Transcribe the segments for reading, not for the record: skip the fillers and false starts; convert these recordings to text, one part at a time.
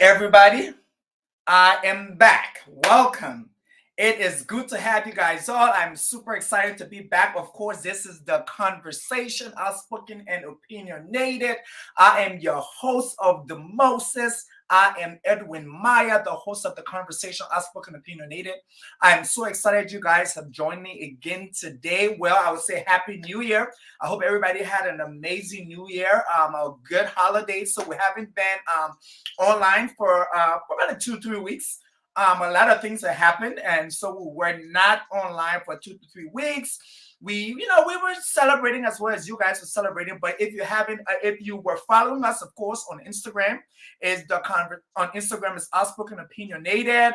everybody. I am back. Welcome. It is good to have you guys all. I'm super excited to be back. Of course, this is the conversation, outspoken and opinionated. I am your host of the Moses. I am Edwin Maya, the host of the conversation, outspoken opinionated. I am so excited you guys have joined me again today. Well, I would say Happy New Year. I hope everybody had an amazing New Year, a good holiday. So we haven't been online for about 2-3 weeks. A lot of things have happened, and so we were not online for 2 to 3 weeks. We were celebrating as well as you guys were celebrating. But if you haven't, if you were following us, of course, on Instagram, on Instagram is Outspoken Opinionated.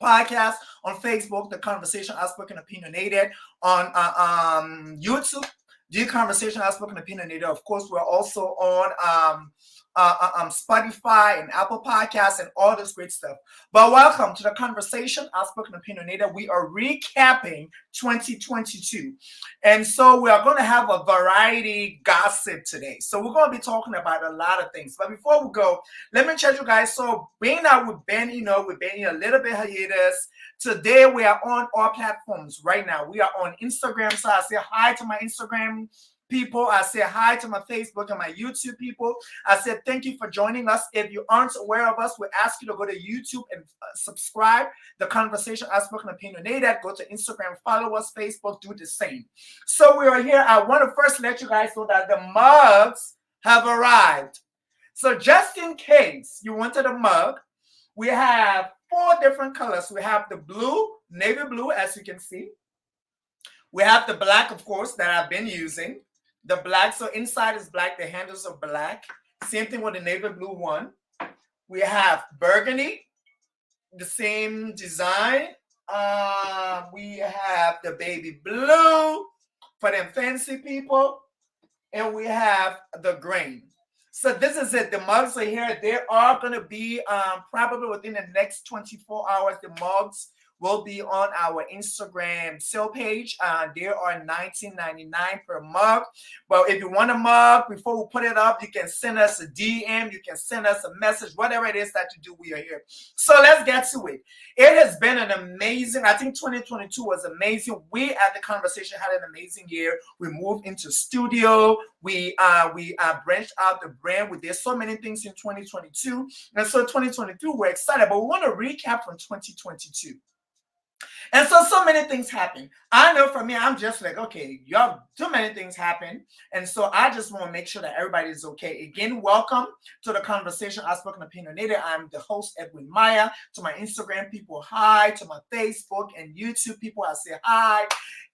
Podcast on Facebook, the conversation Outspoken Opinionated on YouTube, the conversation Outspoken Opinionated. Of course, we're also on Spotify and Apple Podcasts and all this great stuff. But welcome to the conversation Outspoken Opinionated. We are recapping 2022, and so we are going to have a variety gossip today. So we're going to be talking about a lot of things. But before we go, let me tell you guys. So being that we've been in a little bit hiatus. Today we are on all platforms right now. We are on Instagram. So I say hi to my Instagram people. I say hi to my Facebook and my YouTube people. I said thank you for joining us. If you aren't aware of us, we ask you to go to YouTube and subscribe. The conversation Outspoken Opinionated. Go to Instagram, follow us, Facebook, do the same. So we are here. I want to first let you guys know that the mugs have arrived. So just in case you wanted a mug, we have 4 different colors. We have the blue, navy blue, as you can see. We have the black, of course, that I've been using. The black, so inside is black, the handles are black. Same thing with the navy blue one. We have burgundy, the same design. We have the baby blue for them fancy people. And we have the green. So this is it. The mugs are here. They are going to be probably within the next 24 hours. The mugs will be on our Instagram sale page. They are $19.99 per mug. But if you want a mug, before we put it up, you can send us a DM. You can send us a message. Whatever it is that you do, we are here. So let's get to it. It has been an amazing, I think 2022 was amazing. We at the conversation had an amazing year. We moved into studio. We branched out the brand. We did so many things in 2022. And so 2022, we're excited. But we want to recap from 2022. And so many things happen. I know for me, I'm just like, okay, y'all, too many things happen. And so I just want to make sure that everybody is okay. Again, welcome to the conversation Outspoken Opinionated. I'm the host, Edwin Maya. To my Instagram people, hi. To my Facebook and YouTube people, I say hi.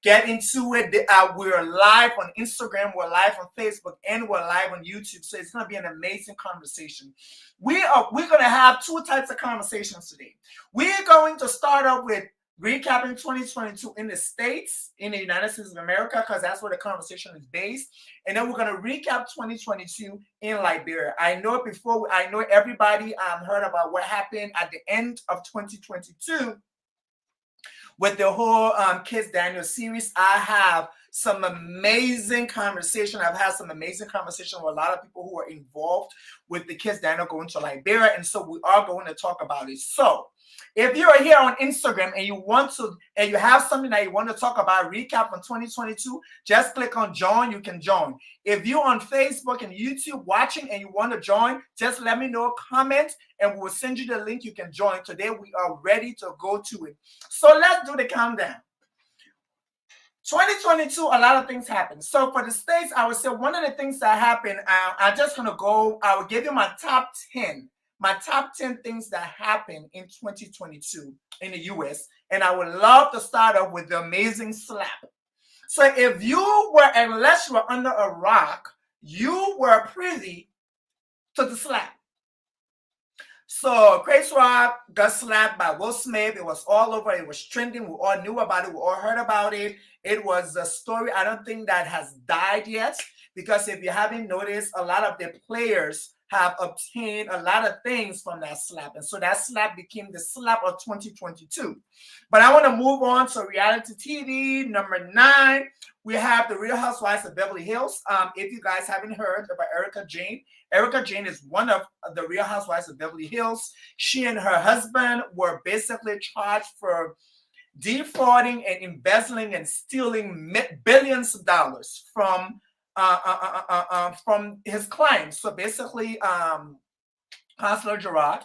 Get into it. We're live on Instagram, we're live on Facebook, and we're live on YouTube. So it's going to be an amazing conversation. We're going to have 2 types of conversations today. We're going to start off with recapping 2022 in the States, in the United States of America, because that's where the conversation is based. And then we're going to recap 2022 in Liberia. I know everybody heard about what happened at the end of 2022 with the whole Kiss Daniel series. I have some amazing conversation. I've had some amazing conversation with a lot of people who are involved with the Kiss Daniel going to Liberia. And so we are going to talk about it. So if you are here on Instagram and you have something that you want to talk about, recap on 2022, just click on join. You can join. If you're on Facebook and YouTube watching and you want to join, just let me know, comment, and we'll send you the link. You can join. Today we are ready to go to it. So let's do the countdown. 2022, a lot of things happened. So for the States, I would say one of the things that happened, I'm just going to go, I will give you my top 10. My top 10 things that happened in 2022 in the US. And I would love to start off with the amazing slap. So if you were, unless you were under a rock, you were privy to the slap. So Chris Rock got slapped by Will Smith. It was all over. It was trending. We all knew about it. We all heard about it. It was a story I don't think that has died yet. Because if you haven't noticed, a lot of the players have obtained a lot of things from that slap. And so that slap became the slap of 2022. But I want to move on to reality TV. Number 9, we have the Real Housewives of Beverly Hills. If you guys haven't heard about Erica Jane is one of the Real Housewives of Beverly Hills. She and her husband were basically charged for defrauding and embezzling and stealing billions of dollars from his clients. So basically, Counselor Gerard,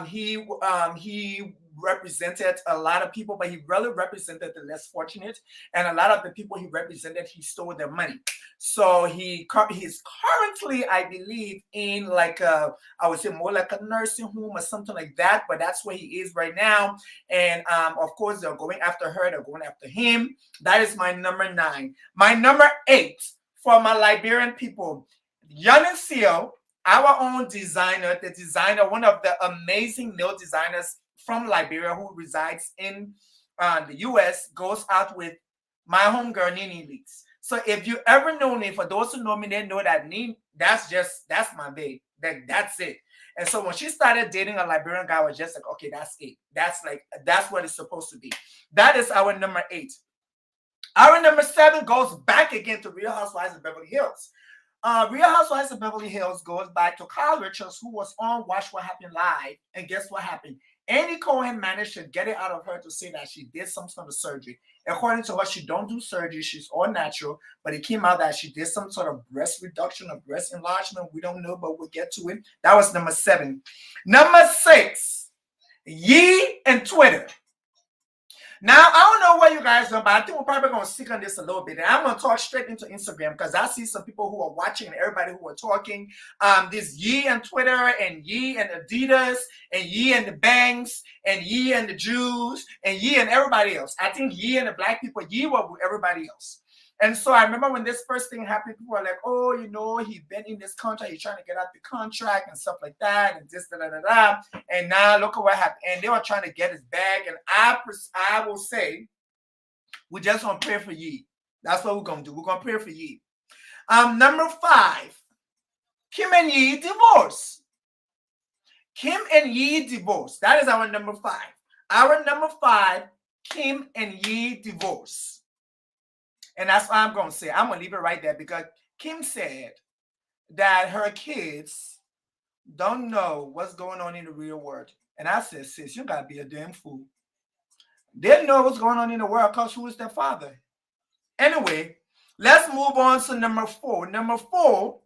he represented a lot of people, but he really represented the less fortunate. And a lot of the people he represented, he stole their money. So he's currently, I believe, in like I would say more like a nursing home or something like that. But that's where he is right now. And of course, they're going after her. They're going after him. That is my number 9. My number 8 for my Liberian people, Yanni Seal, our own designer, one of the amazing nail designers from Liberia who resides in the US, goes out with my homegirl, Nene Leaks. So if you ever know me, for those who know me, they know that Nene, that's my babe. That's it. And so when she started dating a Liberian guy, I was just like, okay, that's it. That's what it's supposed to be. That is our number 8. Our number 7 goes back again to Real Housewives of Beverly Hills. Real Housewives of Beverly Hills goes back to Kyle Richards, who was on Watch What Happened Live. And guess what happened? Andy Cohen managed to get it out of her to say that she did some sort of surgery. According to her, she don't do surgery. She's all natural. But it came out that she did some sort of breast reduction or breast enlargement. We don't know, but we'll get to it. That was number 7. Number 6, Yee and Twitter. Now, I don't know what you guys know, but I think we're probably going to stick on this a little bit. And I'm going to talk straight into Instagram because I see some people who are watching and everybody who are talking. This Yee and Twitter and Yee and Adidas and Yee and the Banks and Yee and the Jews and Yee and everybody else. I think Yee and the black people, Yee were with everybody else. And so I remember when this first thing happened, people were like, oh, he's been in this contract, he's trying to get out the contract and stuff like that, and this, da. And now look at what happened. And they were trying to get his bag. And I will say, we just gonna pray for Yee. That's what we're gonna do. We're gonna pray for Yee. Number 5, Kim and Yee divorce. Kim and Yee divorce. That is our number 5. Our number 5, Kim and Yee divorce. And that's what I'm going to say. I'm going to leave it right there because Kim said that her kids don't know what's going on in the real world. And I said, sis, you got to be a damn fool. They know what's going on in the world because who is their father? Anyway, let's move on to number 4. Number 4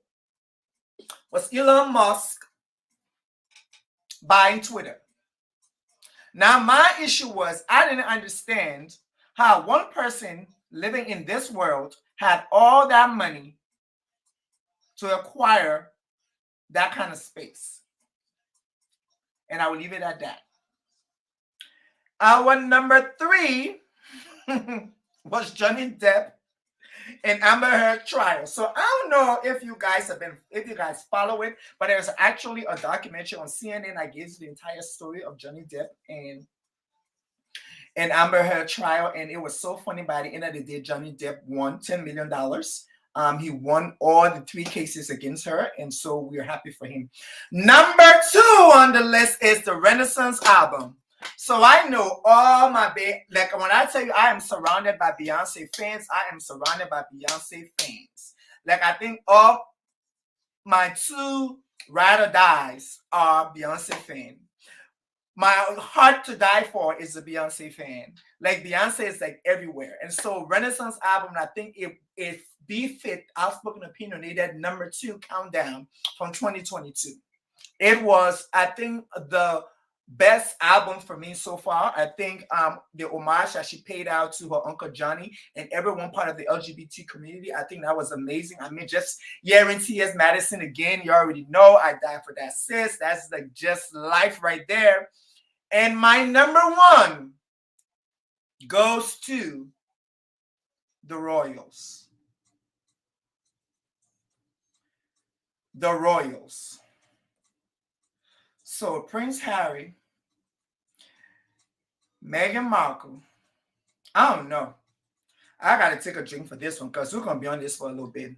was Elon Musk buying Twitter. Now, my issue was I didn't understand how one person living in this world had all that money to acquire that kind of space. And I will leave it at that. Our number 3 was Johnny Depp and Amber Heard trial. So I don't know if you guys follow it, but there's actually a documentary on CNN that gives the entire story of Johnny Depp and Amber Heard trial, and it was so funny. By the end of the day, Johnny Depp won $10 million. He won all the 3 cases against her, and so we're happy for him. Number 2 on the list is the Renaissance album. So I know all my like when I tell you I am surrounded by Beyonce fans, I am surrounded by Beyonce fans. Like I think all my 2 ride or dies are Beyonce fans. My heart to die for is a Beyonce fan. Like Beyonce is like everywhere. And so Renaissance album, I think it befit Outspoken Opinionated number 2 countdown from 2022. It was, I think, the best album for me so far. I think the homage that she paid out to her Uncle Johnny and everyone part of the LGBT community, I think that was amazing. I mean, just hearing T.S. Madison again, you already know I died for that, sis. That's like just life right there. And my number 1 goes to the Royals. The Royals. So Prince Harry, Meghan Markle. I don't know. I got to take a drink for this one because we're going to be on this for a little bit.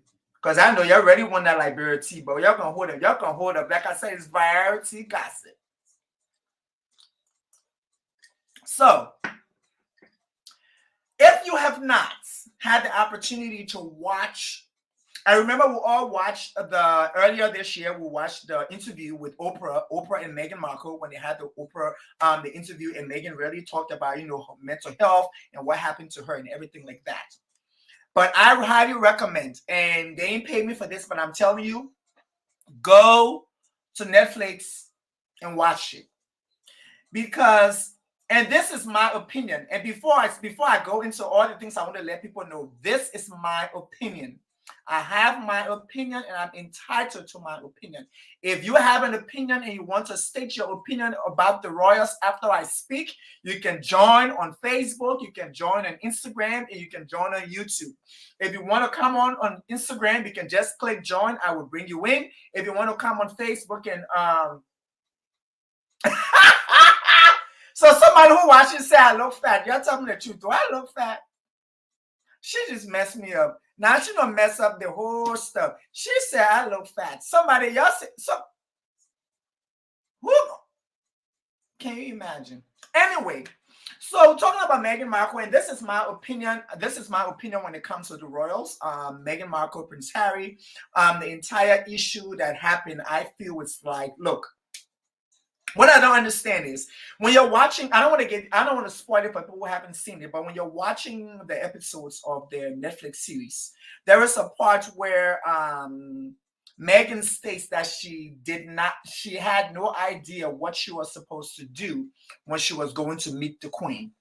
Because I know you already won that Liberia tea, but y'all gonna hold up. Y'all gonna hold up. Like I said, it's variety gossip. So, if you have not had the opportunity to watch, I remember we all watched earlier this year. We watched the interview with Oprah and Meghan Markle when they had the interview, and Meghan really talked about her mental health and what happened to her and everything like that. But I highly recommend, and they ain't paid me for this, but I'm telling you, go to Netflix and watch it. Because, and this is my opinion, and before I go into all the things, I want to let people know this is my opinion. I have my opinion and I'm entitled to my opinion. If you have an opinion and you want to state your opinion about the Royals after I speak, you can join on Facebook, you can join on Instagram, and you can join on YouTube. If you want to come on Instagram, you can just click join. I will bring you in. If you want to come on Facebook and so somebody who watches say I look fat. You're telling me the truth. Do I look fat? She just messed me up. Now she don't mess up the whole stuff. She said I look fat. Somebody, y'all say, who can you imagine? Anyway, so talking about Meghan Markle, and this is my opinion. This is my opinion when it comes to the royals. Meghan Markle, Prince Harry, the entire issue that happened. I feel it's like, look. What I don't understand is when you're watching, I don't want to spoil it for people who haven't seen it, but when you're watching the episodes of their Netflix series, there is a part where Meghan states that she had no idea what she was supposed to do when she was going to meet the Queen.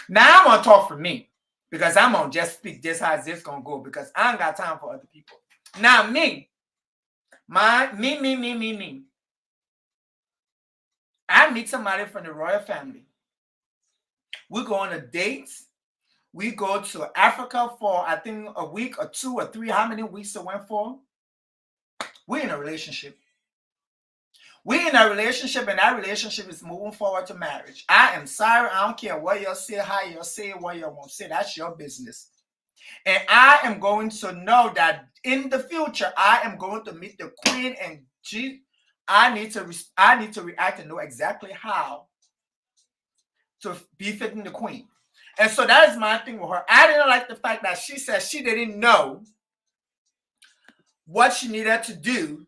Now I'm gonna talk for me because I'm gonna just speak this how this gonna go because I ain't got time for other people. Now me. I meet somebody from the royal family. We go on a date. We go to Africa for, I think, a week or 2 or 3. How many weeks it went for? We're in a relationship. We're in a relationship, and that relationship is moving forward to marriage. I am sorry. I don't care what you'll say, how you'll say, what you won't say. That's your business. And I am going to know that in the future, I am going to meet the Queen, and I need to react and know exactly how to befitting the Queen. And so that is my thing with her. I didn't like the fact that she said she didn't know what she needed to do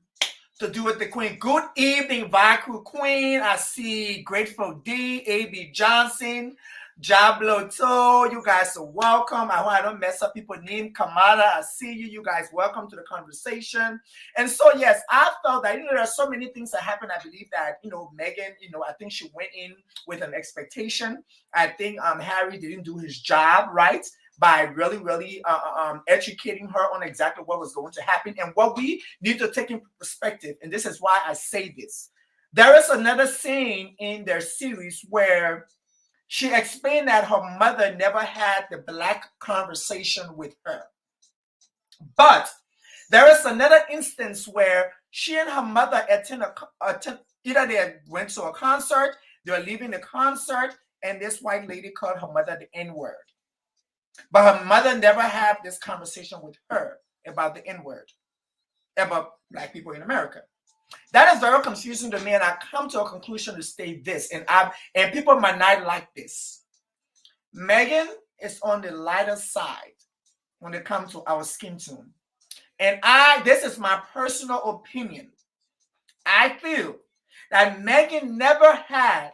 with the Queen. Good evening, Viacrew Queen. I see Grateful D, A.B. Johnson, Jablo To. You guys are welcome. I hope I don't mess up people's name. Kamala, I see you. You guys welcome to the conversation. And so, yes, I felt that, there are so many things that happened. I believe that, Meghan, I think she went in with an expectation. I think Harry didn't do his job right by really, really educating her on exactly what was going to happen and what we need to take in perspective. And this is why I say this. There is another scene in their series where she explained that her mother never had the black conversation with her. But there is another instance where she and her mother either they went to a concert, they were leaving the concert, and this white lady called her mother the N-word. But her mother never had this conversation with her about the N-word, about black people in America. That is very confusing to me, and I come to a conclusion to state this, and people might not like this. Meghan is on the lighter side when it comes to our skin tone. And this is my personal opinion. I feel that Meghan never had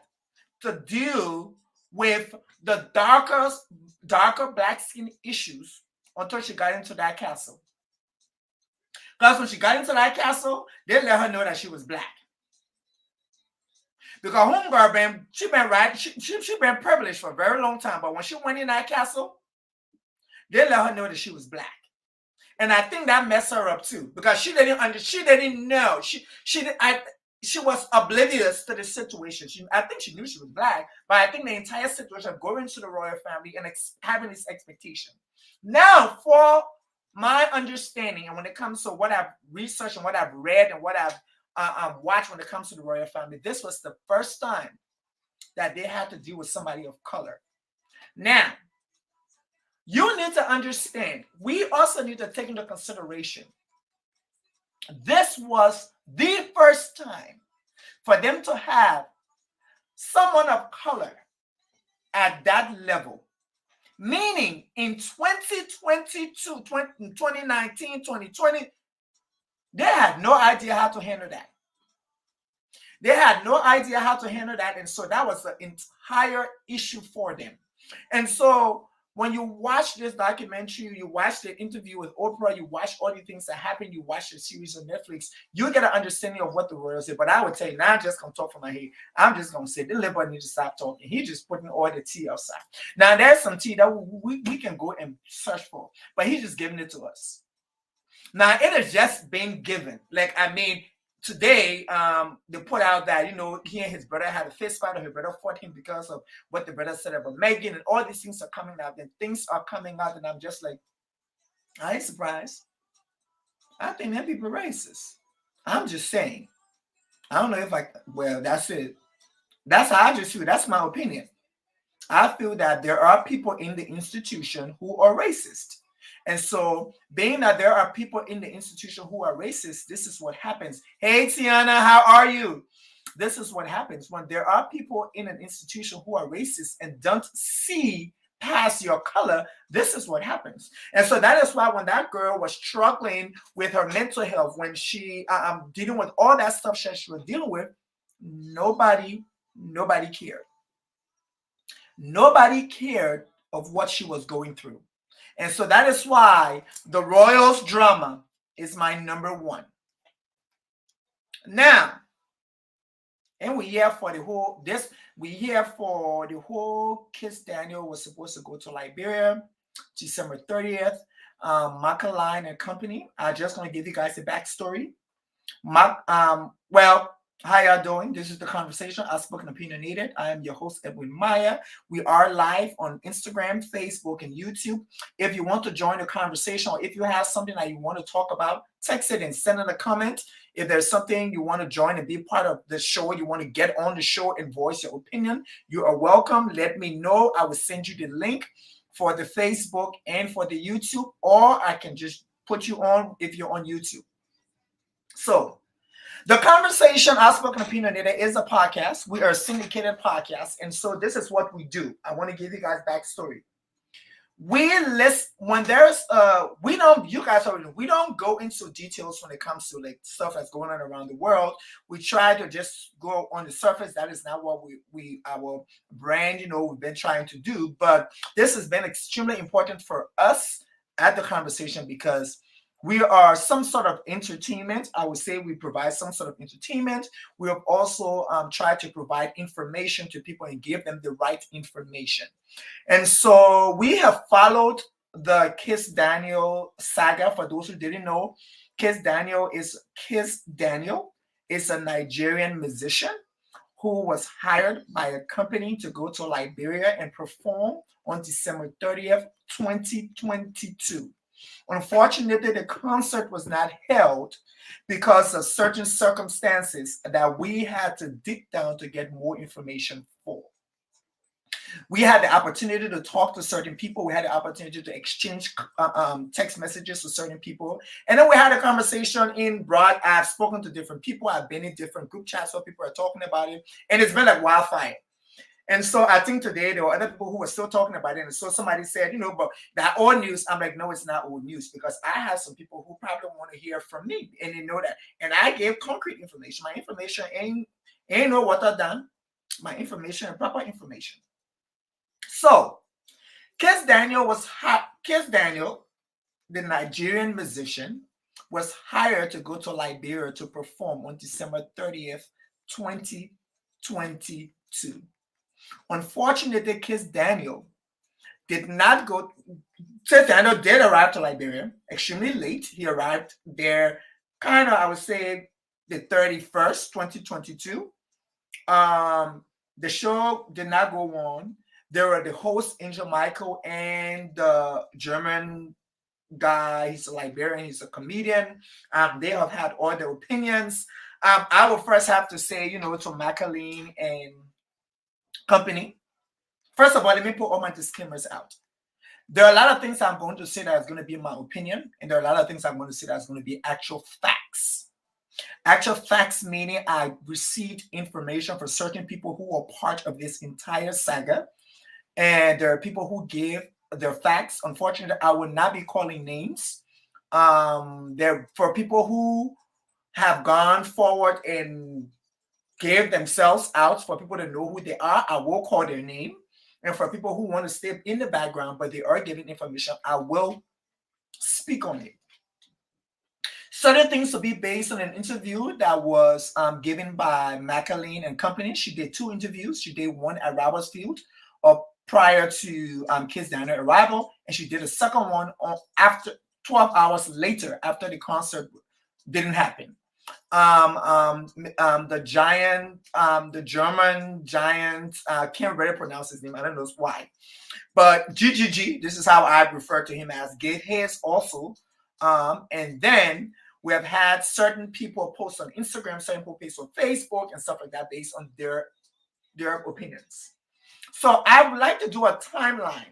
to deal with the darker black skin issues until she got into that castle. Because when she got into that castle, they let her know that she was black. Because homegirl she been privileged for a very long time, but when she went in that castle, they let her know that she was black. And I think that messed her up too, because she didn't know. She was oblivious to the situation. I think she knew she was black, but I think the entire situation of going to the royal family and having this expectation. Now, for my understanding, and when it comes to what I've researched and what I've read and what I've watched when it comes to the royal family, this was the first time that they had to deal with somebody of color. Now, you need to understand, we also need to take into consideration This was the first time for them to have someone of color at that level. Meaning in 2022, 2019, 2020, they had no idea how to handle that. They had no idea how to handle that. And so that was the entire issue for them. And so when you watch this documentary, you watch the interview with Oprah, you watch all the things that happen, you watch the series on Netflix, you get an understanding of what the royals did. But I would tell you, now I'm just going to talk from my head. I'm just going to say, the liberal need to stop talking. He's just putting all the tea outside. Now, there's some tea that we can go and search for, but he's just giving it to us. Now, it has just been given. Like, I mean, today, they put out that, you know, he and his brother had a fist fight, or his brother fought him because of what the brother said about Megan, and all these things are coming out, and things are coming out, and I'm just like, I ain't surprised. I think that people are racist. I'm just saying. I don't know if well, that's it. That's how I just feel. That's my opinion. I feel that there are people in the institution who are racist. And so, being that there are people in the institution who are racist, this is what happens. Hey, Tiana, how are you? This is what happens when there are people in an institution who are racist and don't see past your color. This is what happens. And so that is why when that girl was struggling with her mental health, when she dealing with all that stuff she was dealing with, nobody cared. Nobody cared of what she was going through. And so that is why the Royals drama is my number one. Now, and we here for the whole Kiss Daniel was supposed to go to Liberia December 30th. Macaline and company. I'm just gonna give you guys the backstory. Well, how y'all doing? This is The Conversation, Outspoken Opinionated. I am your host, Edwin Maya. We are live on Instagram, Facebook, and YouTube. If you want to join the conversation, or if you have something that you want to talk about, text it and send in a comment. If there's something you want to join and be part of the show, you want to get on the show and voice your opinion, you are welcome. Let me know. I will send you the link for the Facebook and for the YouTube, or I can just put you on if you're on YouTube. So, The Conversation, Outspoken Opinionated, is a podcast. We are a syndicated podcast. And so this is what we do. I want to give you guys backstory. We list when there's we don't go into details when it comes to like stuff that's going on around the world. We try to just go on the surface. That is not what our brand, we've been trying to do. But this has been extremely important for us at The Conversation because we are some sort of entertainment. I would say we provide some sort of entertainment. We have also tried to provide information to people and give them the right information. And so we have followed the Kiss Daniel saga. For those who didn't know, Kiss Daniel is a Nigerian musician who was hired by a company to go to Liberia and perform on December 30th, 2022. Unfortunately, the concert was not held because of certain circumstances that we had to dig down to get more information for. We had the opportunity to talk to certain people. We had the opportunity to exchange text messages with certain people. And then we had a conversation in broad. I've spoken to different people. I've been in different group chats where people are talking about it. And it's been like wildfire. And so I think today there were other people who were still talking about it. And so somebody said, but that old news. I'm like, no, it's not old news, because I have some people who probably want to hear from me, and they know that. And I gave concrete information. My information ain't no water done. My information and proper information. So Kiss Daniel, the Nigerian musician, was hired to go to Liberia to perform on December 30th, 2022. Unfortunately, Kiss Daniel did not go. Kiss Daniel did arrive to Liberia extremely late. He arrived there kind of, I would say, the 31st, 2022. The show did not go on. There were the host, Angel Michael, and the German guy. He's a Liberian. He's a comedian. They have had all their opinions. I would first have to say, to Macaline and company. First of all, let me put all my disclaimers out. There are a lot of things I'm going to say that is going to be my opinion, and there are a lot of things I'm going to say that's going to be actual facts. Actual facts meaning I received information from certain people who were part of this entire saga, and there are people who gave their facts. Unfortunately, I will not be calling names. There for people who have gone forward and gave themselves out for people to know who they are, I will call their name. And for people who want to stay in the background, but they are giving information, I will speak on it. Certain things will be based on an interview that was given by McAleen and Company. She did 2 interviews. She did one at Robertsfield prior to Kiss Daniel arrival, and she did a second one after 12 hours later after the concert didn't happen. The German giant, can't really pronounce his name. I don't know why, but GGG. This is how I refer to him as. Gave his also, and then we have had certain people post on Instagram, certain people post on Facebook, and stuff like that based on their opinions. So I would like to do a timeline.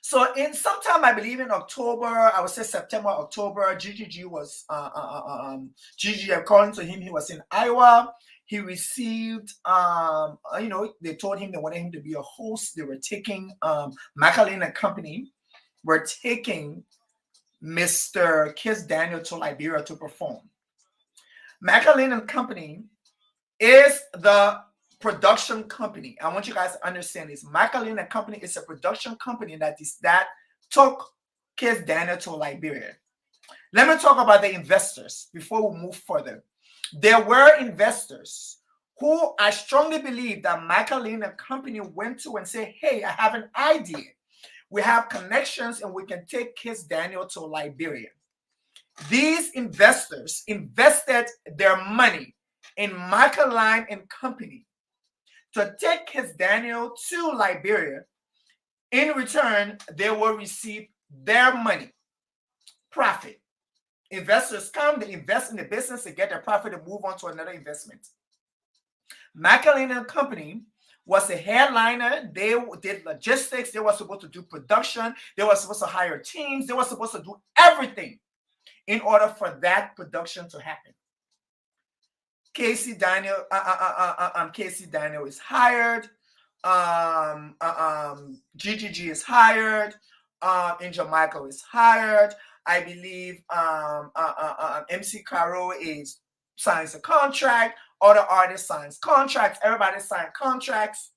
So in sometime, I believe in October, I would say September, October, GGG was, GGG, according to him, he was in Iowa. He received, they told him they wanted him to be a host. They were taking, McAleen and Company were taking Mr. Kiss Daniel to Liberia to perform. McAleen and Company is the production company. I want you guys to understand this. McAleen and Company is a production company that took Kiss Daniel to Liberia. Let me talk about the investors before we move further. There were investors who I strongly believe that McAleen and Company went to and said, hey, I have an idea. We have connections and we can take Kiss Daniel to Liberia. These investors invested their money in McAleen and Company to take Kiss Daniel to Liberia. In return, they will receive their money, profit. Investors come, they invest in the business, they get their profit, and move on to another investment. McAleen and Company was a headliner. They did logistics. They were supposed to do production. They were supposed to hire teams. They were supposed to do everything in order for that production to happen. Casey Daniel is hired. GGG is hired. Angel Michael is hired. I believe MC Caro signs a contract. Other artists signs contracts. Everybody signed contracts.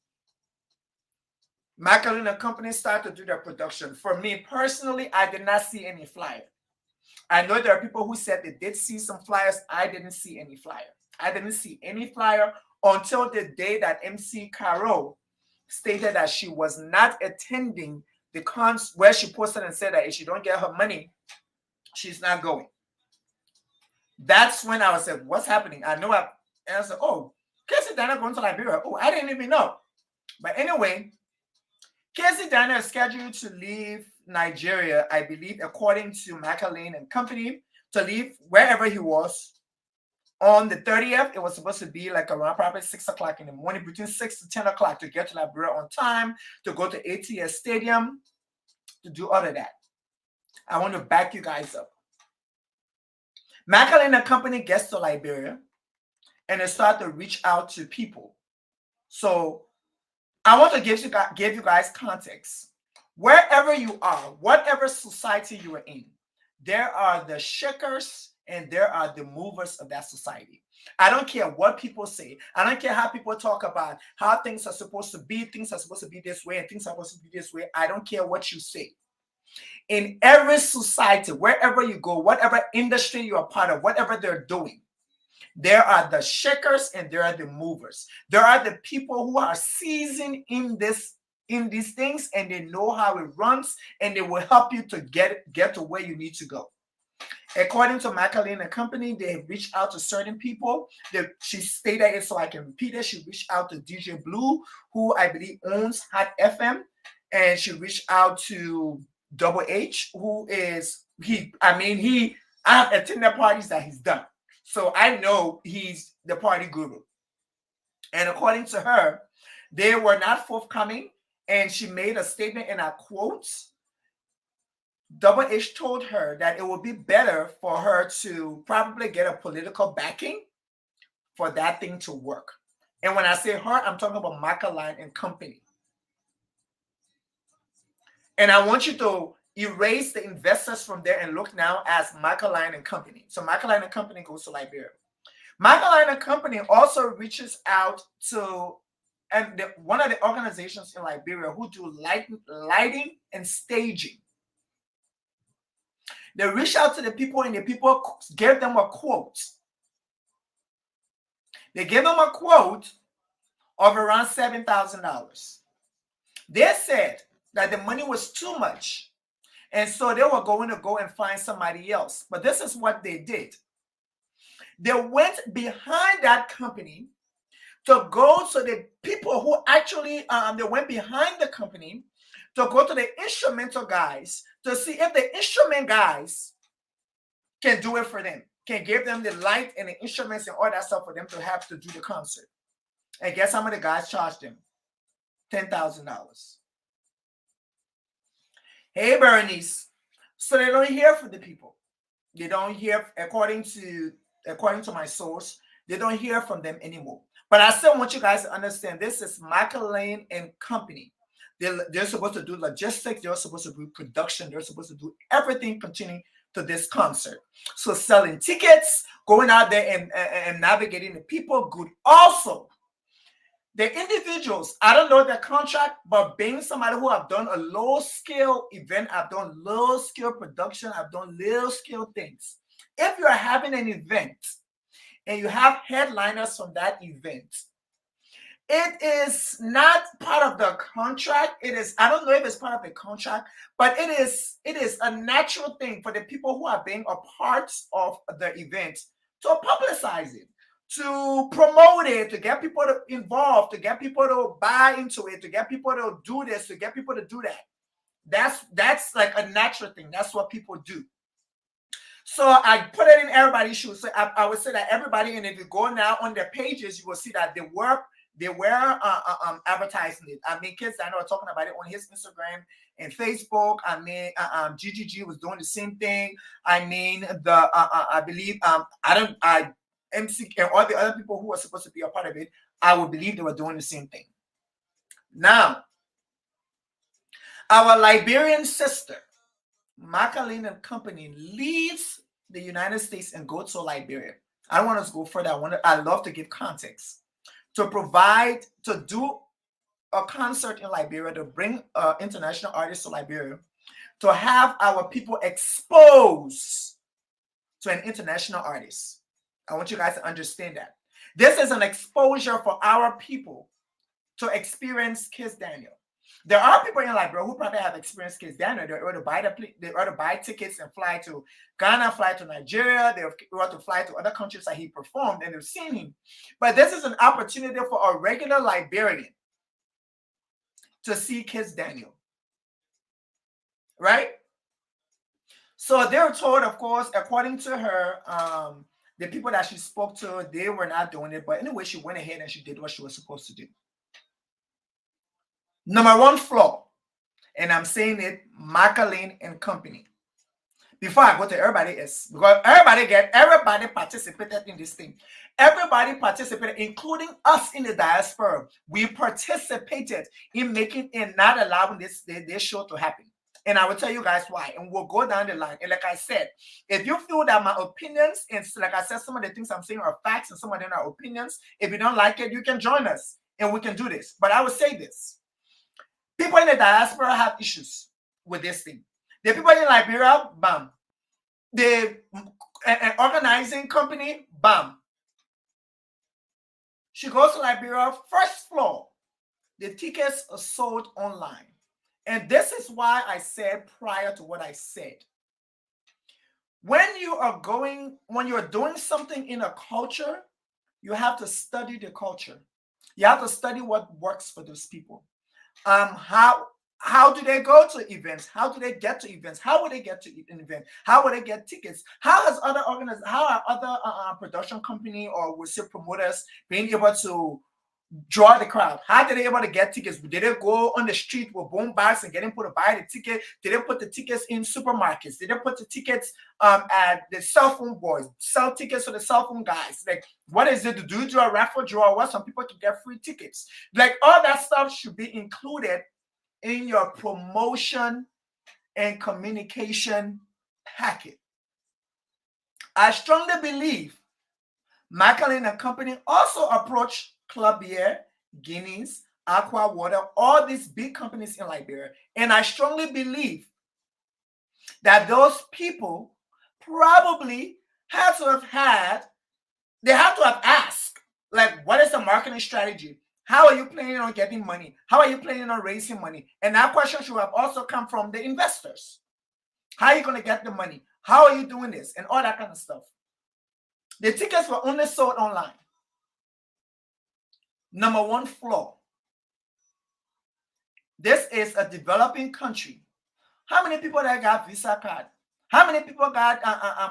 McAleen and Company started to do their production. For me personally, I did not see any flyer. I know there are people who said they did see some flyers. I didn't see any flyer. I didn't see any flyer until the day that MC Caro stated that she was not attending the concert, where she posted and said that if she don't get her money, she's not going. That's when I was like, what's happening? And I said, oh, Casey Daniel going to Liberia. Oh, I didn't even know. But anyway, Casey Daniel is scheduled to leave Nigeria, I believe, according to McAleen and Company, to leave wherever he was on the 30th. It was supposed to be like around probably 6 o'clock in the morning, between 6 to 10 o'clock, to get to Liberia on time, to go to ATS Stadium, to do all of that. I want to back you guys up. McAleen and Company gets to Liberia, and they start to reach out to people. So I want to give you guys context. Wherever you are, whatever society you are in, there are the shakers and there are the movers of that society. I don't care what people say. I don't care how people talk about how things are supposed to be. Things are supposed to be this way and things are supposed to be this way. I don't care what you say. In every society, wherever you go, whatever industry you are part of, whatever they're doing, there are the shakers and there are the movers. There are the people who are seasoned in these things, and they know how it runs, and they will help you to get to where you need to go. According to McAleen and Company, they reached out to certain people. She stated it so I can repeat it. She reached out to DJ Blue, who I believe owns Hot FM, and she reached out to Double H, who is I have attended parties that he's done. So I know he's the party guru. And according to her, they were not forthcoming, and she made a statement, and I quote, Double H told her that it would be better for her to probably get a political backing for that thing to work. And when I say her, I'm talking about Macaline and Company. And I want you to erase the investors from there and look now as Macaline and Company. So Macaline and Company goes to Liberia. Macaline and Company also reaches out to one of the organizations in Liberia who do lighting and staging. They reach out to the people, and the people gave them a quote. They gave them a quote of around $7,000. They said that the money was too much, and so they were going to go and find somebody else. But this is what they did. They went behind that company to go to the people who actually, they went behind the company to go to the instrumental guys to see if the instrument guys can do it for them, can give them the light and the instruments and all that stuff for them to have to do the concert. And guess how many guys charged them? $10,000. Hey, Bernice. So they don't hear from the people. They don't hear, according to my source, they don't hear from them anymore. But I still want you guys to understand this is Macaline and Company. They're supposed to do logistics. They're supposed to do production. They're supposed to do everything pertaining to this concert. So selling tickets, going out there and navigating the people, good. Also, the individuals, I don't know their contract, but being somebody who have done a low-scale event, I've done low-scale production, I've done low-scale things. If you're having an event and you have headliners from that event, it is not part of the contract. It is, I don't know if it's part of the contract, but it is a natural thing for the people who are being a part of the event to publicize it, to promote it, to get people involved, to get people to buy into it, to get people to do this, to get people to do that. That's like a natural thing. That's what people do. So I put it in everybody's shoes. So I would say that everybody, and if you go now on their pages, you will see that they were advertising it. I mean, kids I know are talking about it on his Instagram and Facebook. I mean, GGG was doing the same thing. I mean, I believe MC and all the other people who were supposed to be a part of it, I would believe they were doing the same thing. Now, our Liberian sister, Macaline and Company, leaves the United States and go to Liberia. I don't want us to go further. I love to give context. To do a concert in Liberia, to bring international artists to Liberia, to have our people exposed to an international artist. I want you guys to understand that. This is an exposure for our people to experience Kiss Daniel. There are people in Liberia who probably have experienced Kiss Daniel. They ought to buy tickets and fly to Ghana, fly to Nigeria. They ought to fly to other countries that he performed, and they've seen him. But this is an opportunity for a regular Liberian to see Kiss Daniel, right? So they were told, of course, according to her, the people that she spoke to, they were not doing it. But anyway, she went ahead and she did what she was supposed to do. Number one flaw, and I'm saying it, Macaline and Company. Before I go to everybody else, because everybody participated in this thing. Everybody participated, including us in the diaspora. We participated in making and not allowing this show to happen. And I will tell you guys why. And we'll go down the line. And like I said, if you feel that my opinions, and like I said, some of the things I'm saying are facts and some of them are opinions, if you don't like it, you can join us and we can do this. But I will say this. People in the diaspora have issues with this thing. The people in Liberia, bam. An organizing company, bam. She goes to Liberia, first floor. The tickets are sold online. And this is why I said prior to what I said. When you're doing something in a culture, you have to study the culture. You have to study what works for those people. How do they go to events? How do they get to events? How would they get to an event? How would they get tickets? How are other production company or we say promoters being able to draw the crowd? How did they able to get tickets? Did they go on the street with boom bags and getting people to buy the ticket? Did they put the tickets in supermarkets? Did they put the tickets at the cell phone boys, sell tickets to the cell phone guys? Like, what is it? Do you do a raffle draw where some people can get free tickets? Like, all that stuff should be included in your promotion and communication packet. I strongly believe Macallan and Company also approached Club Beer, Guinness, Aqua Water, all these big companies in Liberia. And I strongly believe that those people probably had to have asked, like, what is the marketing strategy? How are you planning on getting money? How are you planning on raising money? And that question should have also come from the investors. How are you going to get the money? How are you doing this? And all that kind of stuff. The tickets were only sold online. Number one flaw. This is a developing country. How many people that got Visa card? How many people got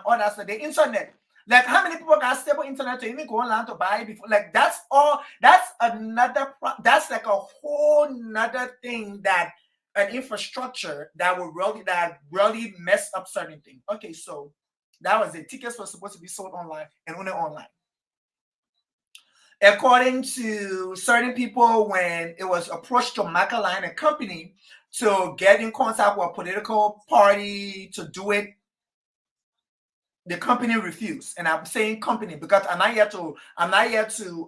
orders for the internet? Like, how many people got stable internet to even go online to buy it before? Like, that's all. That's another. That's like a whole nother thing, that an infrastructure that will really mess up certain things. Okay, so that was it. Tickets were supposed to be sold online and only online. According to certain people, when it was approached to Macallan and Company to get in contact with a political party to do it, the company refused. And I'm saying company because I'm not here to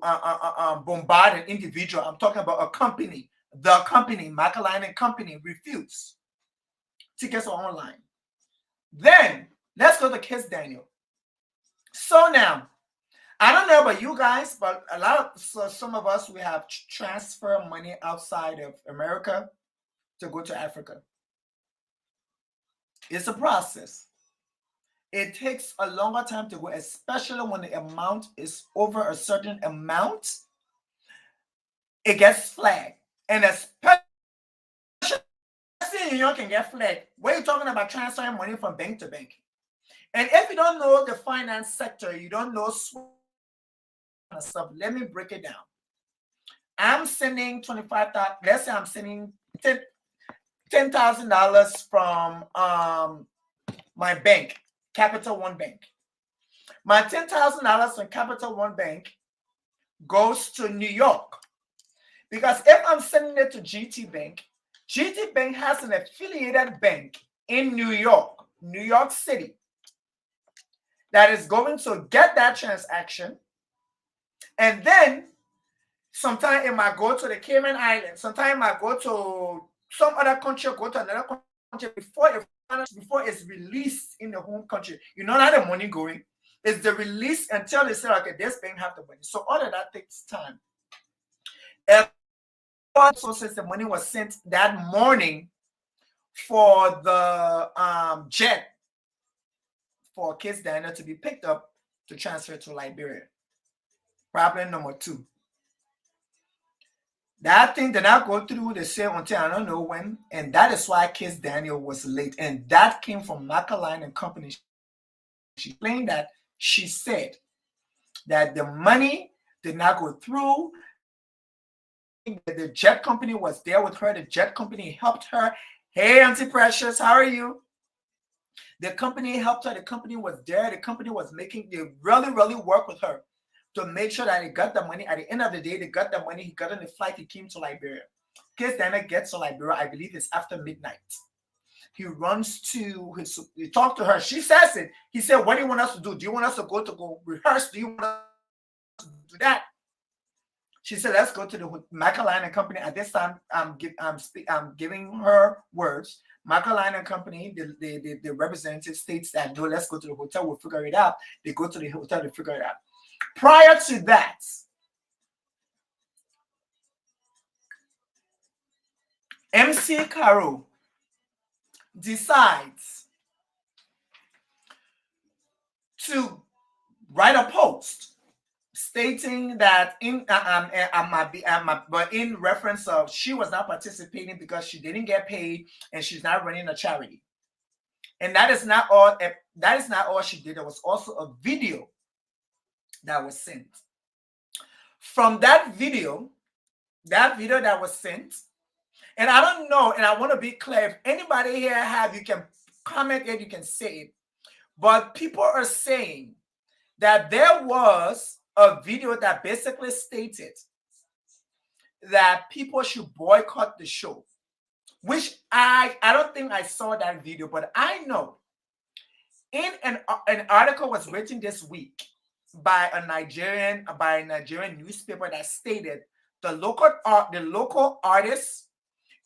bombard an individual. I'm talking about a company. The company, Macallan and Company, refused. Tickets are online. Then let's go to Kiss Daniel. So now, I don't know about you guys, but some of us, we have transfer money outside of America to go to Africa. It's a process. It takes a longer time to go, especially when the amount is over a certain amount. It gets flagged. And especially you can get flagged. When you're talking about transferring money from bank to bank. And if you don't know the finance sector, you don't know stuff, let me break it down. I'm sending 25,000. Let's say I'm sending $10,000 from my bank, Capital One Bank. My $10,000 from Capital One Bank goes to New York, because if I'm sending it to GT Bank has an affiliated bank in New York City, that is going to get that transaction. And then sometimes it might go to the Cayman Islands. Sometimes it might go to some other country, go to another country before it's released in the home country. You know how the money going? It's the release until they say, okay, this bank have the money. So all of that takes time. And also, since the money was sent that morning for the jet for Kiss Daniel to be picked up to transfer to Liberia. Problem number 2. That thing did not go through the sale until I don't know when, and that is why Kiss Daniel was late. And that came from Macallan and Company. She claimed that she said that the money did not go through. The jet company was there with her. The jet company helped her. Hey, Auntie Precious, how are you? The company helped her. The company was there. The company was they really worked with her to make sure that he got the money. At the end of the day, they got the money. He got on the flight. He came to Liberia. Kiss Daniel gets to Liberia, I believe it's after midnight. He runs to he talked to her. She says it. He said, what do you want us to do? Do you want us to go rehearse? Do you want us to do that? She said, let's go to the Macallan and Company. At this time, I'm giving her words. Macallan and Company, the representative states that, no, let's go to the hotel. We'll figure it out. They go to the hotel to figure it out. Prior to that, MC Caro decides to write a post stating that but in reference of she was not participating because she didn't get paid and she's not running a charity. And that is not all. That is not all she did. There was also a video that was sent. From that video, That video that was sent, and I don't know, and I want to be clear. If anybody here have, you can comment it, you can say it. But people are saying that there was a video that basically stated that people should boycott the show, which I don't think I saw that video, but I know in an article was written this week by a Nigerian newspaper that stated the local artists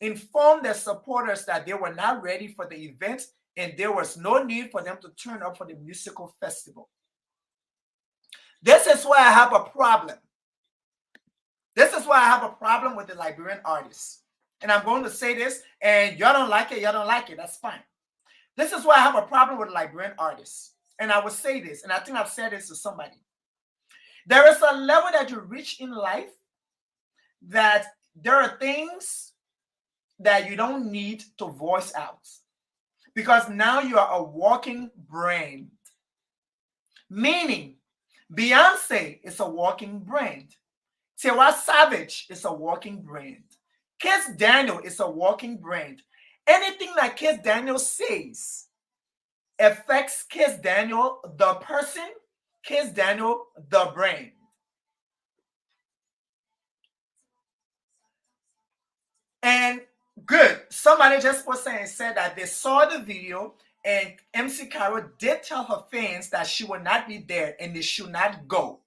informed their supporters that they were not ready for the event and there was no need for them to turn up for the musical festival. This is why I have a problem. This is why I have a problem with the Liberian artists. And I'm going to say this, and y'all don't like it, that's fine. This is why I have a problem with Liberian artists. And I will say this, and I think I've said this to somebody. There is a level that you reach in life that there are things that you don't need to voice out. Because now you are a walking brand. Meaning, Beyonce is a walking brand. Tiwa Savage is a walking brand. Kiss Daniel is a walking brand. Anything that Kiss Daniel says affects Kiss Daniel, the person, Kiss Daniel, the brand. And good. Somebody just was saying, said that they saw the video and MC Carol did tell her fans that she will not be there and they should not go.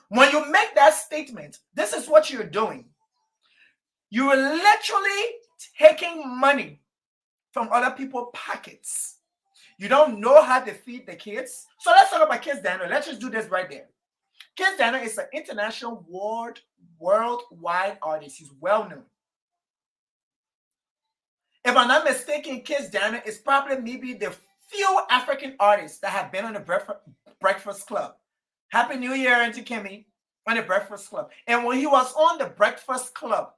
When you make that statement, this is what you're doing. You are literally taking money from other people's pockets. You don't know how to feed the kids. So let's talk about Kiss Daniel. Let's just do this right there. Kiss Daniel is an international worldwide artist. He's well known. If I'm not mistaken, Kiss Daniel is probably maybe the few African artists that have been on the Breakfast Club. Happy New Year, Auntie Kimmy, on the Breakfast Club. And when he was on the Breakfast Club,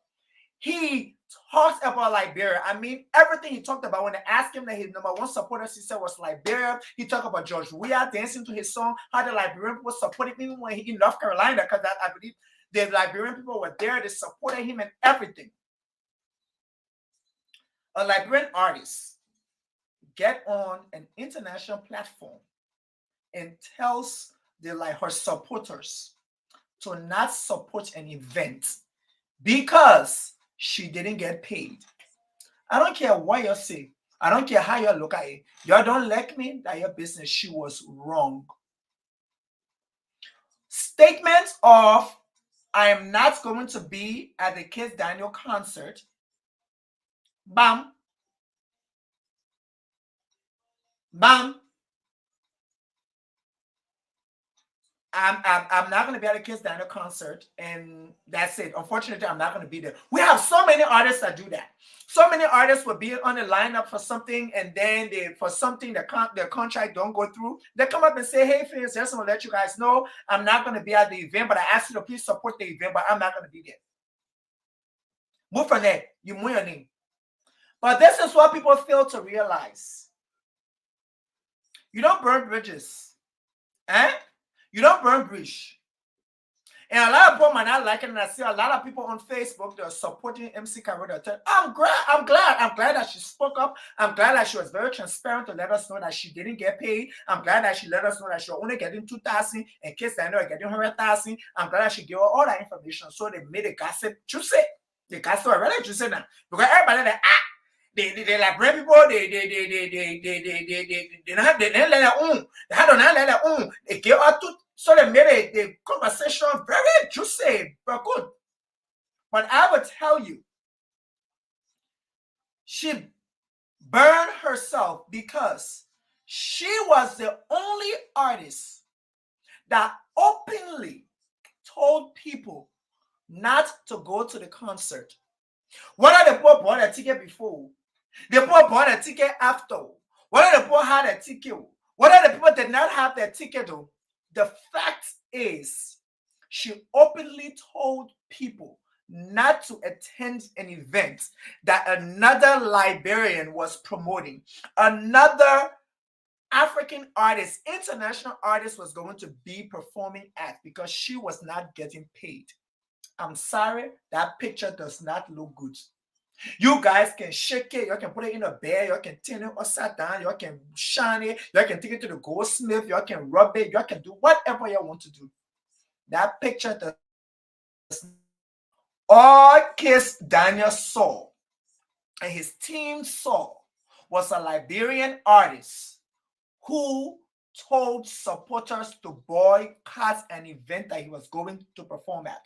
he talks about Liberia. I mean, everything he talked about, when they asked him that his number one supporter, he said, was Liberia. He talked about George Weah dancing to his song, how the Liberian people supported him when he in North Carolina, because I believe the Liberian people were there. They supported him and everything. A Liberian artist get on an international platform and tells her supporters to not support an event because she didn't get paid. I don't care what you say. I don't care how you look at it. You don't like me, that your business. She was wrong. Statements of, I am not going to be at the Kiss Daniel concert. Bam. Bam. I'm not going to be at a Kiss Daniel concert, and that's it. Unfortunately, I'm not going to be there. We have so many artists that do that. So many artists will be on the lineup for something, and then their contract don't go through. They come up and say, "Hey, fans, just want to let you guys know I'm not going to be at the event, but I asked you to please support the event, but I'm not going to be there." Move from there. You move your name. But this is what people fail to realize. You don't burn bridges, eh? You don't burn bridge. And a lot of people might not like it, and I see a lot of people on Facebook that are supporting MC Carol. I'm glad that she spoke up. I'm glad that she was very transparent to let us know that she didn't get paid. I'm glad that she let us know that she was only getting 2,000 in case I know are getting 100,000. I'm glad that she gave all that information. So they made the gossip juicy. The gossip are really juicy now. Because everybody like, they like brand people, they not let their own. They had to not let their own. They gave out to. So they made the conversation very juicy, but good. But I would tell you, she burned herself because she was the only artist that openly told people not to go to the concert. Whether the people bought a ticket before, the people bought a ticket after, whether the people had a ticket, whether the people did not have their ticket, though. The fact is, she openly told people not to attend an event that another Liberian was promoting. Another African artist, international artist was going to be performing at, because she was not getting paid. I'm sorry, that picture does not look good. You guys can shake it, you can put it in a bed, you can turn it upside down, you can shine it, you can take it to the goldsmith, you can rub it, you can do whatever you want to do. That picture does all Kiss Daniel saw and his team saw was a Liberian artist who told supporters to boycott an event that he was going to perform at.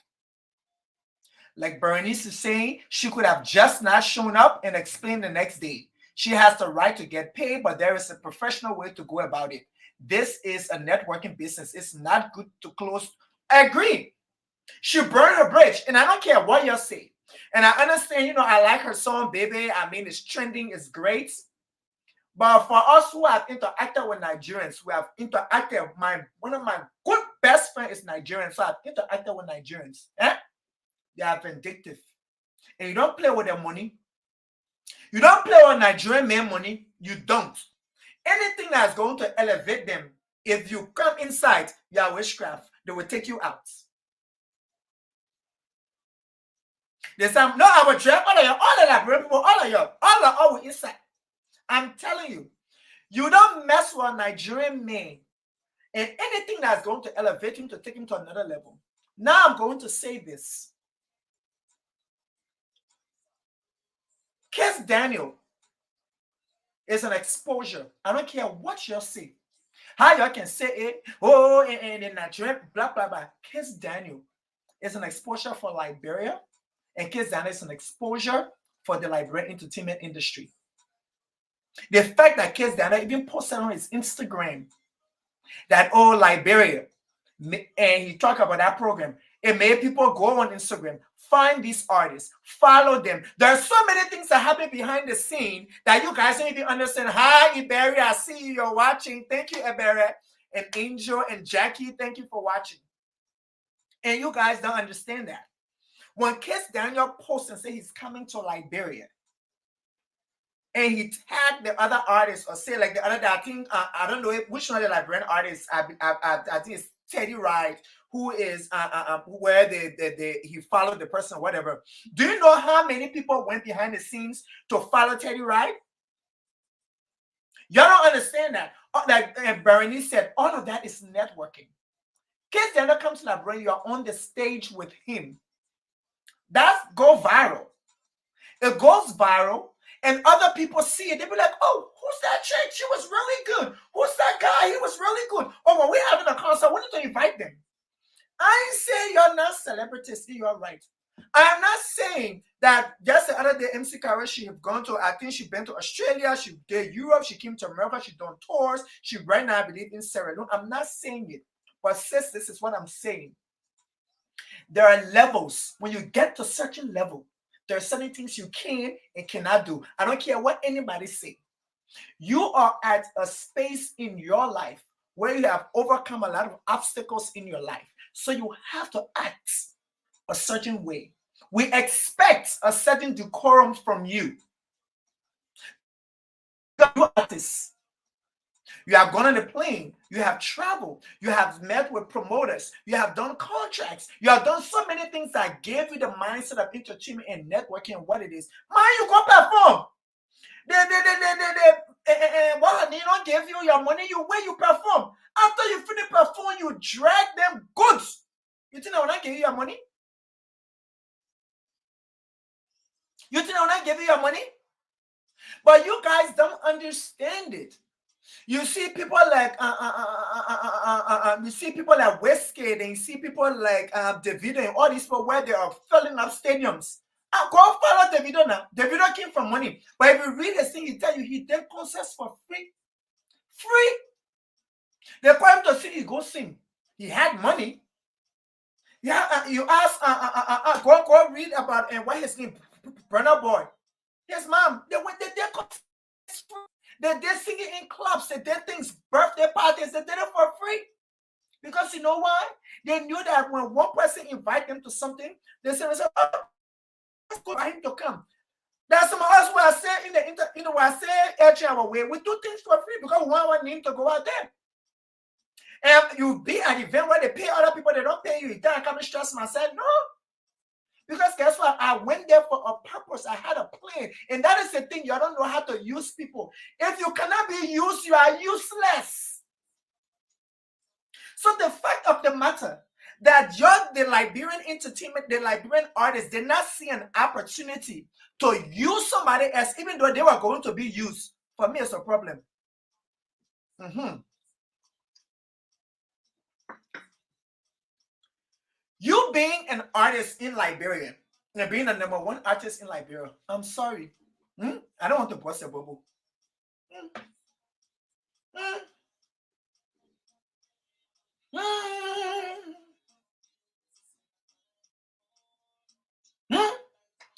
Like Bernice is saying, she could have just not shown up and explained the next day. She has the right to get paid, but there is a professional way to go about it. This is a networking business. It's not good to close. I agree. She burned her bridge, and I don't care what you say. And I understand, I like her song, Baby. I mean, it's trending, it's great. But for us who have interacted with Nigerians, who have interacted, one of my good best friends is Nigerian, so I've interacted with Nigerians. They are vindictive. And you don't play with their money. You don't play with Nigerian men money. You don't. Anything that's going to elevate them, if you come inside, you are witchcraft. They will take you out. They say, no, I will drag all of the Liberian people, all inside. I'm telling you, you don't mess with a Nigerian man and anything that's going to elevate him to take him to another level. Now I'm going to say this. Kiss Daniel is an exposure. I don't care what you say. How you can say it, and in Nigeria, blah, blah, blah. Kiss Daniel is an exposure for Liberia, and Kiss Daniel is an exposure for the Liberian entertainment industry. The fact that Kiss Daniel even posted on his Instagram that, Liberia, and he talked about that program, it made people go on Instagram, find these artists, follow them. There are so many things that happen behind the scene that you guys don't even understand. Hi, Iberia, I see you, you're watching. Thank you, Iberia, and Angel, and Jackie, thank you for watching. And you guys don't understand that. When Kiss Daniel posts and say he's coming to Liberia, and he tagged the other artists, or say like the other, I think, I don't know which one of the Liberian artists, I think it's Teddy Wright, who is where he followed the person, whatever. Do you know how many people went behind the scenes to follow Teddy Wright? Y'all don't understand that. Like Berenice said, all of that is networking. Kiss Daniel comes to Liberia, you're on the stage with him. That's go viral. It goes viral. And other people see it, they be like, oh, who's that chick? She was really good. Who's that guy? He was really good. Oh, when we're having a concert, we need to invite them. I ain't saying you're not celebrities, you're right. I am not saying that just the other day, MC Kara, she have gone to, I think she's been to Australia, she did Europe, she came to America, she done tours, she right now, I believe, in Sierra Leone. I'm not saying it, but sis, this is what I'm saying. There are levels. When you get to certain level, there are certain things you can and cannot do. I don't care what anybody say. You are at a space in your life where you have overcome a lot of obstacles in your life. So you have to act a certain way. We expect a certain decorum from you. You artists. You have gone on a plane, you have traveled, you have met with promoters, you have done contracts, you have done so many things that gave you the mindset of entertainment and networking and what it is. Man, you go perform. They don't give you your money, where you perform. After you finish performing, you drag them goods. You think I will not give you your money? You think I will not give you your money? But you guys don't understand it. You see people like Westgate, and you see people like Davido and all these people where they are filling up stadiums. Go follow Davido now. Davido came from money, but if you read his thing, he tell you he did concerts for free. Free. They call him to sing, he go sing. He had money. Yeah, you ask go read about what his name, Burna Boy. His mom, they did concerts. They did singing in clubs, they did things, birthday parties, they did it for free. Because you know why? They knew that when one person invite them to something, they said, oh, let's go for him to come. There's some of us who are saying where I say every our way, we do things for free because we want him to go out there. And you be at an event where they pay other people, they don't pay you. You can't come and stress myself. No. Because guess what? I went there for a purpose. I had a plan. And that is the thing. You don't know how to use people. If you cannot be used, you are useless. So the fact of the matter that the Liberian entertainment, the Liberian artists did not see an opportunity to use somebody else, even though they were going to be used, for me, it's a problem. You being an artist in Liberia, and being the #1 artist in Liberia, I'm sorry. I don't want to bust a bubble.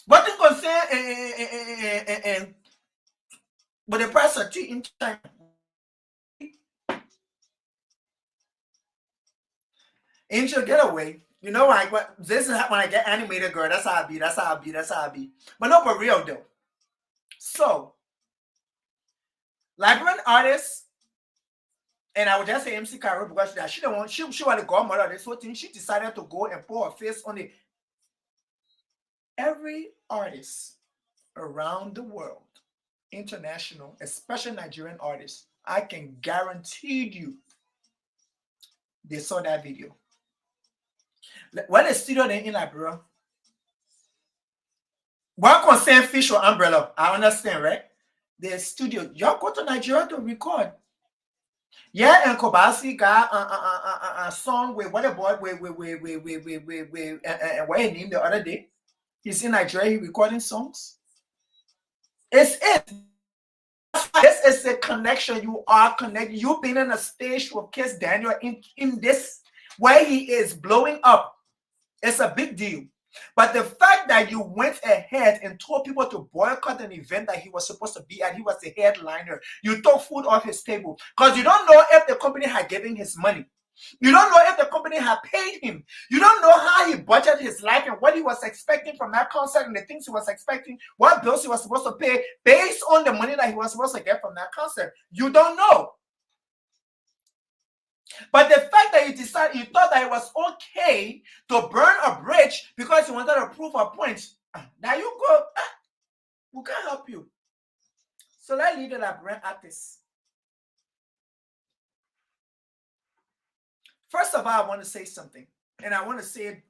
What you concern with the price of tea in China? Angel getaway. You know, like what this is when I get animated, girl. That's how I be. That's how I be. That's how I be. But no, for real though. So, Liberian artists, and I would just say MC Carol because she don't want she was the godmother of this whole thing. She decided to go and pour her face on it. Every artist around the world, international, especially Nigerian artists, I can guarantee you they saw that video. When the studio they in Liberia, one concern fish or umbrella, I understand, right? The studio, y'all go to Nigeria to record. Yeah, and Kobasi got a song with what a boy with what he named the other day. He's in Nigeria, he recording songs. It's it. This is the connection. You are connected. You've been in a stage with Kiss Daniel in this where he is blowing up. It's a big deal. But the fact that you went ahead and told people to boycott an event that he was supposed to be at, he was the headliner. You took food off his table because you don't know if the company had given his money. You don't know if the company had paid him. You don't know how he budgeted his life and what he was expecting from that concert and the things he was expecting, what bills he was supposed to pay based on the money that he was supposed to get from that concert. You don't know. But the fact that you thought that it was okay to burn a bridge because you wanted to prove a point, now you go, we can't help you. So let's leave the Liberian artists. First of all, I want to say something, and I want to say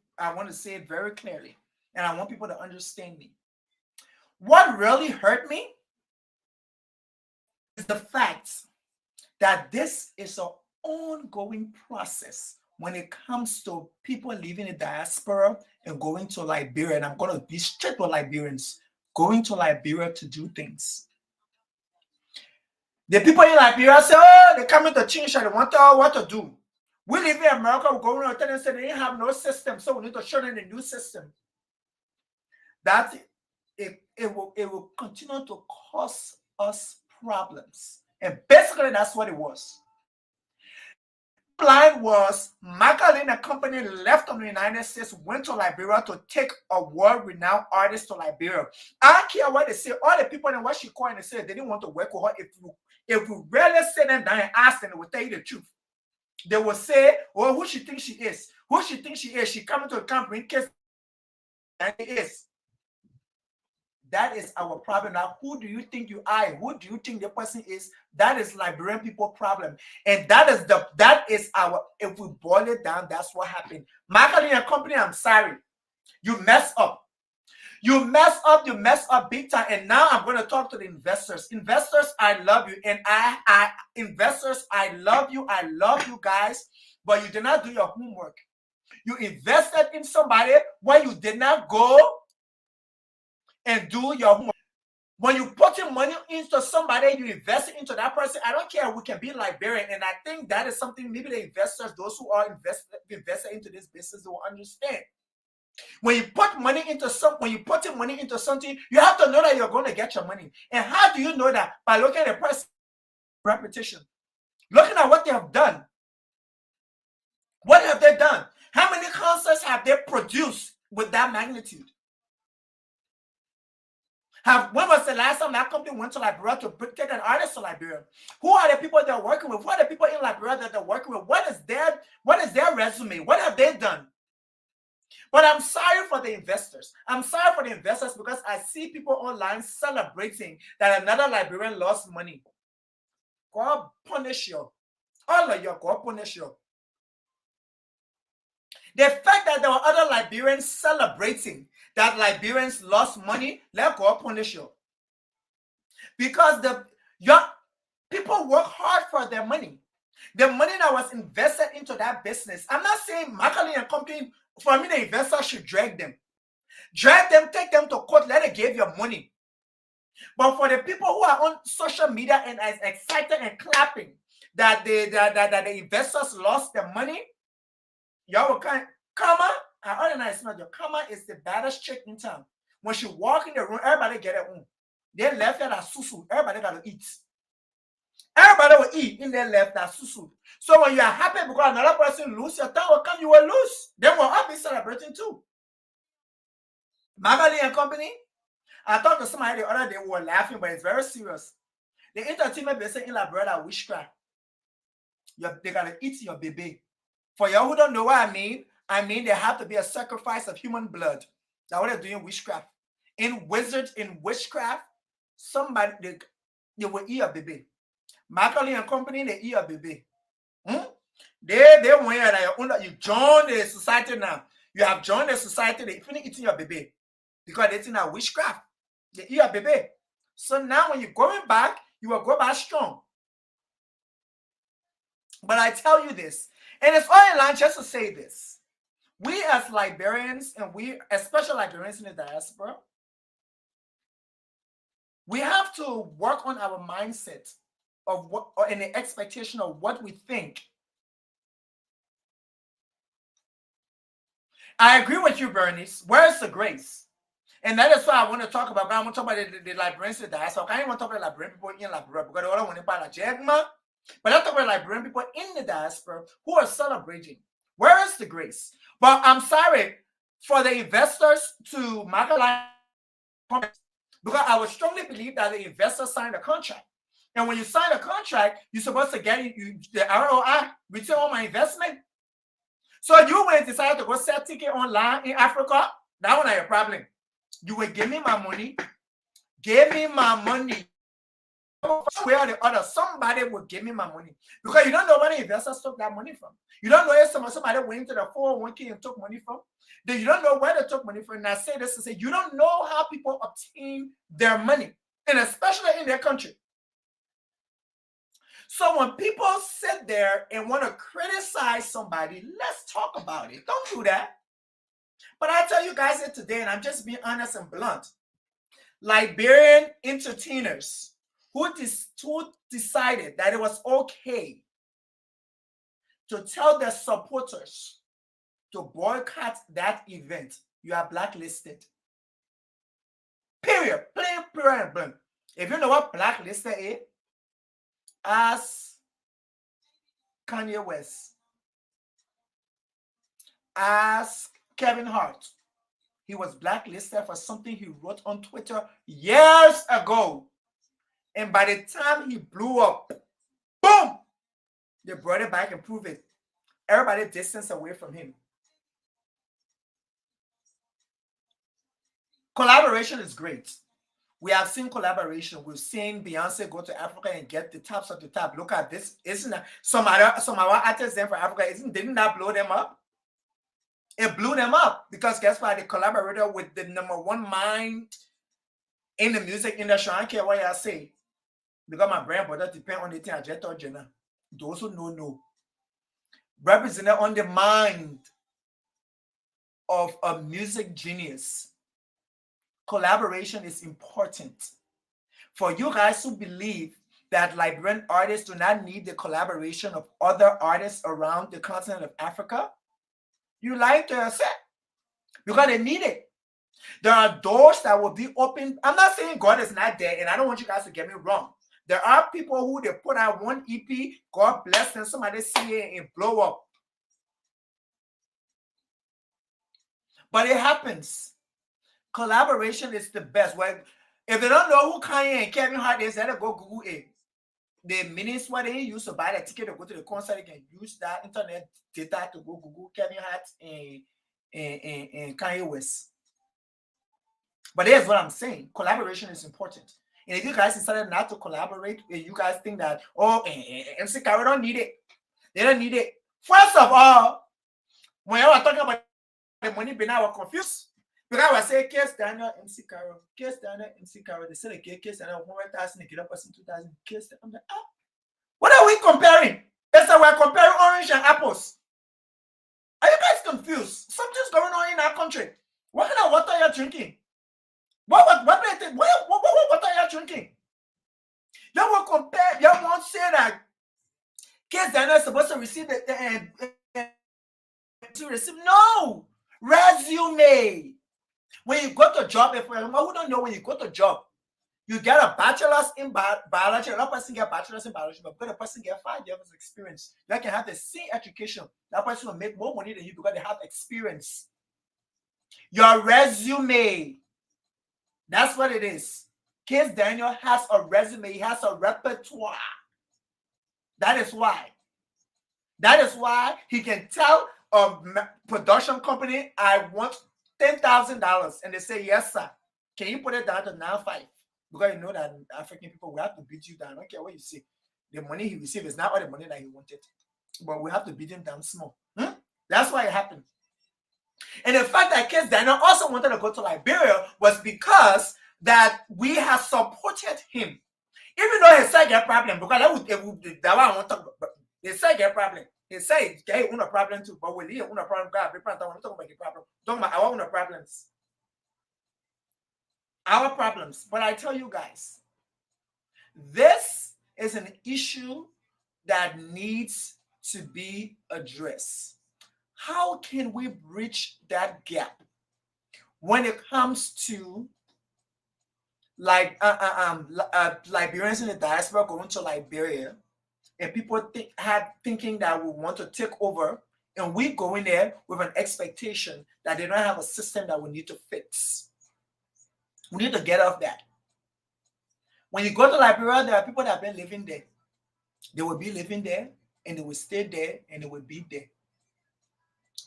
it very clearly, and I want people to understand me. What really hurt me is the fact that this is an ongoing process when it comes to people leaving the diaspora and going to Liberia. And I'm going to be straight with Liberians going to Liberia to do things. The people in Liberia say, oh, they're coming to change and they want to what to do. We live in America, we're going to tell them they didn't have no system, so we need to show them the new system. That it will continue to cause us problems. And basically that's what it was. Line was Magdalena Company left from the United States, went to Liberia to take a world-renowned artist to Liberia. I don't care what they say. All the people and what she called and they said they didn't want to work with her. If you really sit them down and ask them, they will tell you the truth. They will say, "Oh, who she thinks she is? Who she thinks she is? She coming to the company in case and it is." That is our problem. Now, who do you think you are? Who do you think the person is? That is Liberian people problem. And that is our, if we boil it down, that's what happened. Magdalena Company, I'm sorry. You mess up. You mess up big time. And now I'm going to talk to the investors. Investors, I love you. And investors, I love you. I love you guys. But you did not do your homework. You invested in somebody when you did not go and do your homework. When you put your money into somebody, you invest into that person. I don't care. We can be Liberian, and I think that is something maybe the investors, those who are invested into this business, will understand. When you put money into something, you have to know that you're going to get your money. And how do you know that? By looking at the person repetition, looking at what they have done. What have they done? How many concerts have they produced with that magnitude? When was the last time that company went to Liberia to take an artist to Liberia? Who are the people they're working with? Who are the people in Liberia that they're working with? What is their resume? What have they done? But I'm sorry for the investors. I'm sorry for the investors because I see people online celebrating that another Liberian lost money. God punish you. All of you, God punish you. The fact that there were other Liberians celebrating that Liberians lost money, let God punish you. Because your people work hard for their money. The money that was invested into that business. I'm not saying Macaulay and company, for me, the investor should drag them. Drag them, take them to court, let it give you money. But for the people who are on social media and as excited and clapping that the investors lost their money, y'all will kind Kama, I organize not your Kama is the baddest chick in town. When she walk in the room, everybody get it on. They left that as susu. Everybody gotta eat. Everybody will eat in their left that susu. So when you are happy because another person lose, your time will come, you will lose. Then we'll all be celebrating too. Magali and company. I talked to somebody the other day, we were laughing, but it's very serious. The entertainment business in Liberia witchcraft. They gotta eat your baby. For y'all who don't know what I mean there have to be a sacrifice of human blood. That's what they're doing witchcraft. In wizards, in witchcraft, somebody they will eat a baby. Macaulay and company, they eat a baby. They want you join the society now. You have joined the society, they finish eating your baby. Because they're eating a witchcraft. They eat a baby. So now when you're going back, you will go back strong. But I tell you this, and it's all in line just to say this. We as Liberians, and we, especially Liberians in the diaspora, we have to work on our mindset of what, or in the expectation of what we think. I agree with you, Bernice. Where's the grace? And that is why I want to talk about. I want to talk about the Liberians in the diaspora. I don't want to talk about Liberian people in Liberia because I don't want to buy la jegma. But I'm talking about Liberian people in the diaspora who are celebrating. Where is the grace? But I'm sorry for the investors to market because I would strongly believe that the investors signed a contract. And when you sign a contract, you're supposed to get the ROI, return on my investment. So you when decide to go sell ticket online in Africa, that one is your problem. You will give me my money. Give me my money. Way or the other, somebody will give me my money because you don't know where the investors took that money from. You don't know if somebody went into the 401k and took money from. Then you don't know where they took money from. And I say this to say you don't know how people obtain their money, and especially in their country. So when people sit there and want to criticize somebody, let's talk about it. Don't do that. But I tell you guys it today, and I'm just being honest and blunt. Liberian entertainers who decided that it was okay to tell their supporters to boycott that event, you are blacklisted. Period. Plain, period, and blank. If you know what blacklisted is, ask Kanye West. Ask Kevin Hart. He was blacklisted for something he wrote on Twitter years ago. And by the time he blew up, boom, they brought it back and proved it. Everybody distanced away from him. Collaboration is great. We have seen collaboration. We've seen Beyonce go to Africa and get the tops of the top. Look at this. Isn't that some our artists then for Africa? Didn't that blow them up? It blew them up because guess what? They collaborated with the #1 mind in the music industry. I don't care what y'all say. Because my brand brother depend on the thing I just told you now. Those who know. Represented on the mind of a music genius. Collaboration is important. For you guys who believe that Liberian artists do not need the collaboration of other artists around the continent of Africa, you lie to yourself because they need it. There are doors that will be open. I'm not saying God is not there, and I don't want you guys to get me wrong. There are people who they put out one EP, God bless them, somebody see it and blow up. But it happens. Collaboration is the best. Well, if they don't know who Kanye and Kevin Hart is, let them go Google it. The minutes what they use to buy the ticket to go to the concert, they can use that internet data to go Google Kevin Hart and and Kanye West. But here's what I'm saying: collaboration is important. And if you guys decided not to collaborate, and you guys think that MC Caro don't need it, they don't need it. First of all, when I was talking about the money, being I was confused. Because I was saying, Case Daniel, MC Caro, Case Daniel, MC Caro. They said, Case Daniel, 100,000, they get up us in 2000. Case, I'm like, what are we comparing? It's like we're comparing orange and apples. Are you guys confused? Something's going on in our country. What kind of water are you drinking? What water are you drinking? You will compare, you won't say that Case Daniel is supposed to receive to receive. No! Resume. When you go to job, if who don't know, when you go to job, you get a bachelor's in biology. Another person get a bachelor's in biology, but because the person get 5 years of experience, you can have the same education. That person will make more money than you because they have experience. Your resume. That's what it is. Case Daniel has a resume. He has a repertoire. That is why. That is why he can tell a production company, I want $10,000. And they say, yes, sir. Can you put it down to 9.5? Because you know that African people, we have to beat you down. I don't care what you say. The money he received is not all the money that he wanted. But we have to beat him down small. That's why it happened. And the fact that Case Daniel also wanted to go to Liberia was because that we have supported him. Even though he said a problem, because that one I want to talk about. He said a problem. He said he own a problem too, but we own a problem. God, we don't talk about the problem. Talking about our own problems. Our problems. But I tell you guys, this is an issue that needs to be addressed. How can we bridge that gap when it comes to Liberians in the diaspora going to Liberia, and people thinking that we want to take over, and we go in there with an expectation that they don't have a system that we need to fix. We need to get off that. When you go to Liberia, there are people that have been living there. They will be living there, and they will stay there, and they will be there.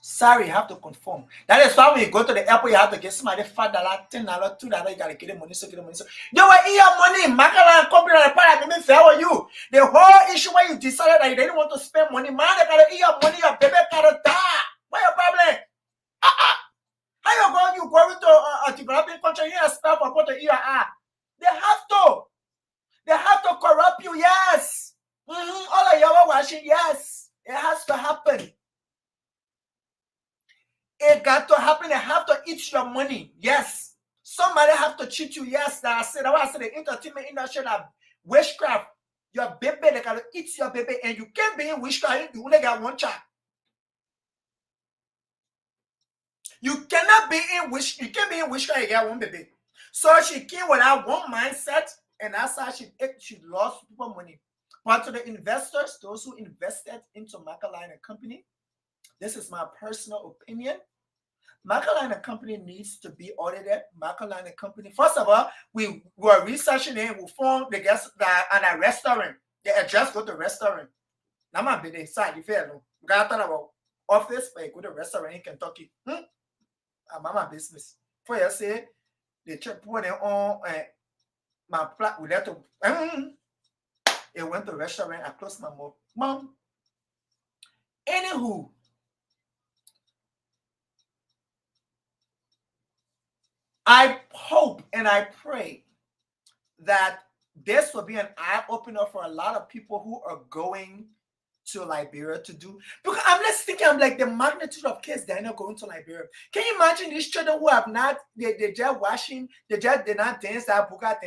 Sorry, you have to conform. That is why when you go to the airport, you have to get somebody $5, $10, $2. You gotta get the money, so get the money. So you will eat your money. Makala company the part that fair with you. The whole issue where you decided that you didn't want to spend money, man, they gotta eat your money. Your baby gotta die. What your problem? How you going to a developing country? You expect for to eat your They have to corrupt you. Yes. All of y'all watching. Yes, it has to happen. It got to happen. They have to eat your money. Yes. Somebody have to cheat you. Yes. That I said the entertainment industry that witchcraft. Your baby, they got to eat your baby, and you can't be in witchcraft. You only got one child. You cannot be in witchcraft. You can't be in witchcraft. You got one baby. So she came with that one mindset, and that's how she lost people money. But to the investors, those who invested into Macaline and Company, this is my personal opinion. Macaline and Company needs to be audited. Macaline and Company, first of all, we were researching it. We found the guests that at a restaurant. They just go to restaurant. Now my baby side, you feel no? We got to talk about office, but you go to restaurant in Kentucky. My business. For you say, they check put it on my flat. We have to. It went to restaurant. I closed my mouth. Mom. Anywho. I hope and I pray that this will be an eye-opener for a lot of people who are going to Liberia to do. Because I'm just thinking, I'm like the magnitude of Case Daniel going to Liberia. Can you imagine these children who have not, they just washing, they not dance that buka,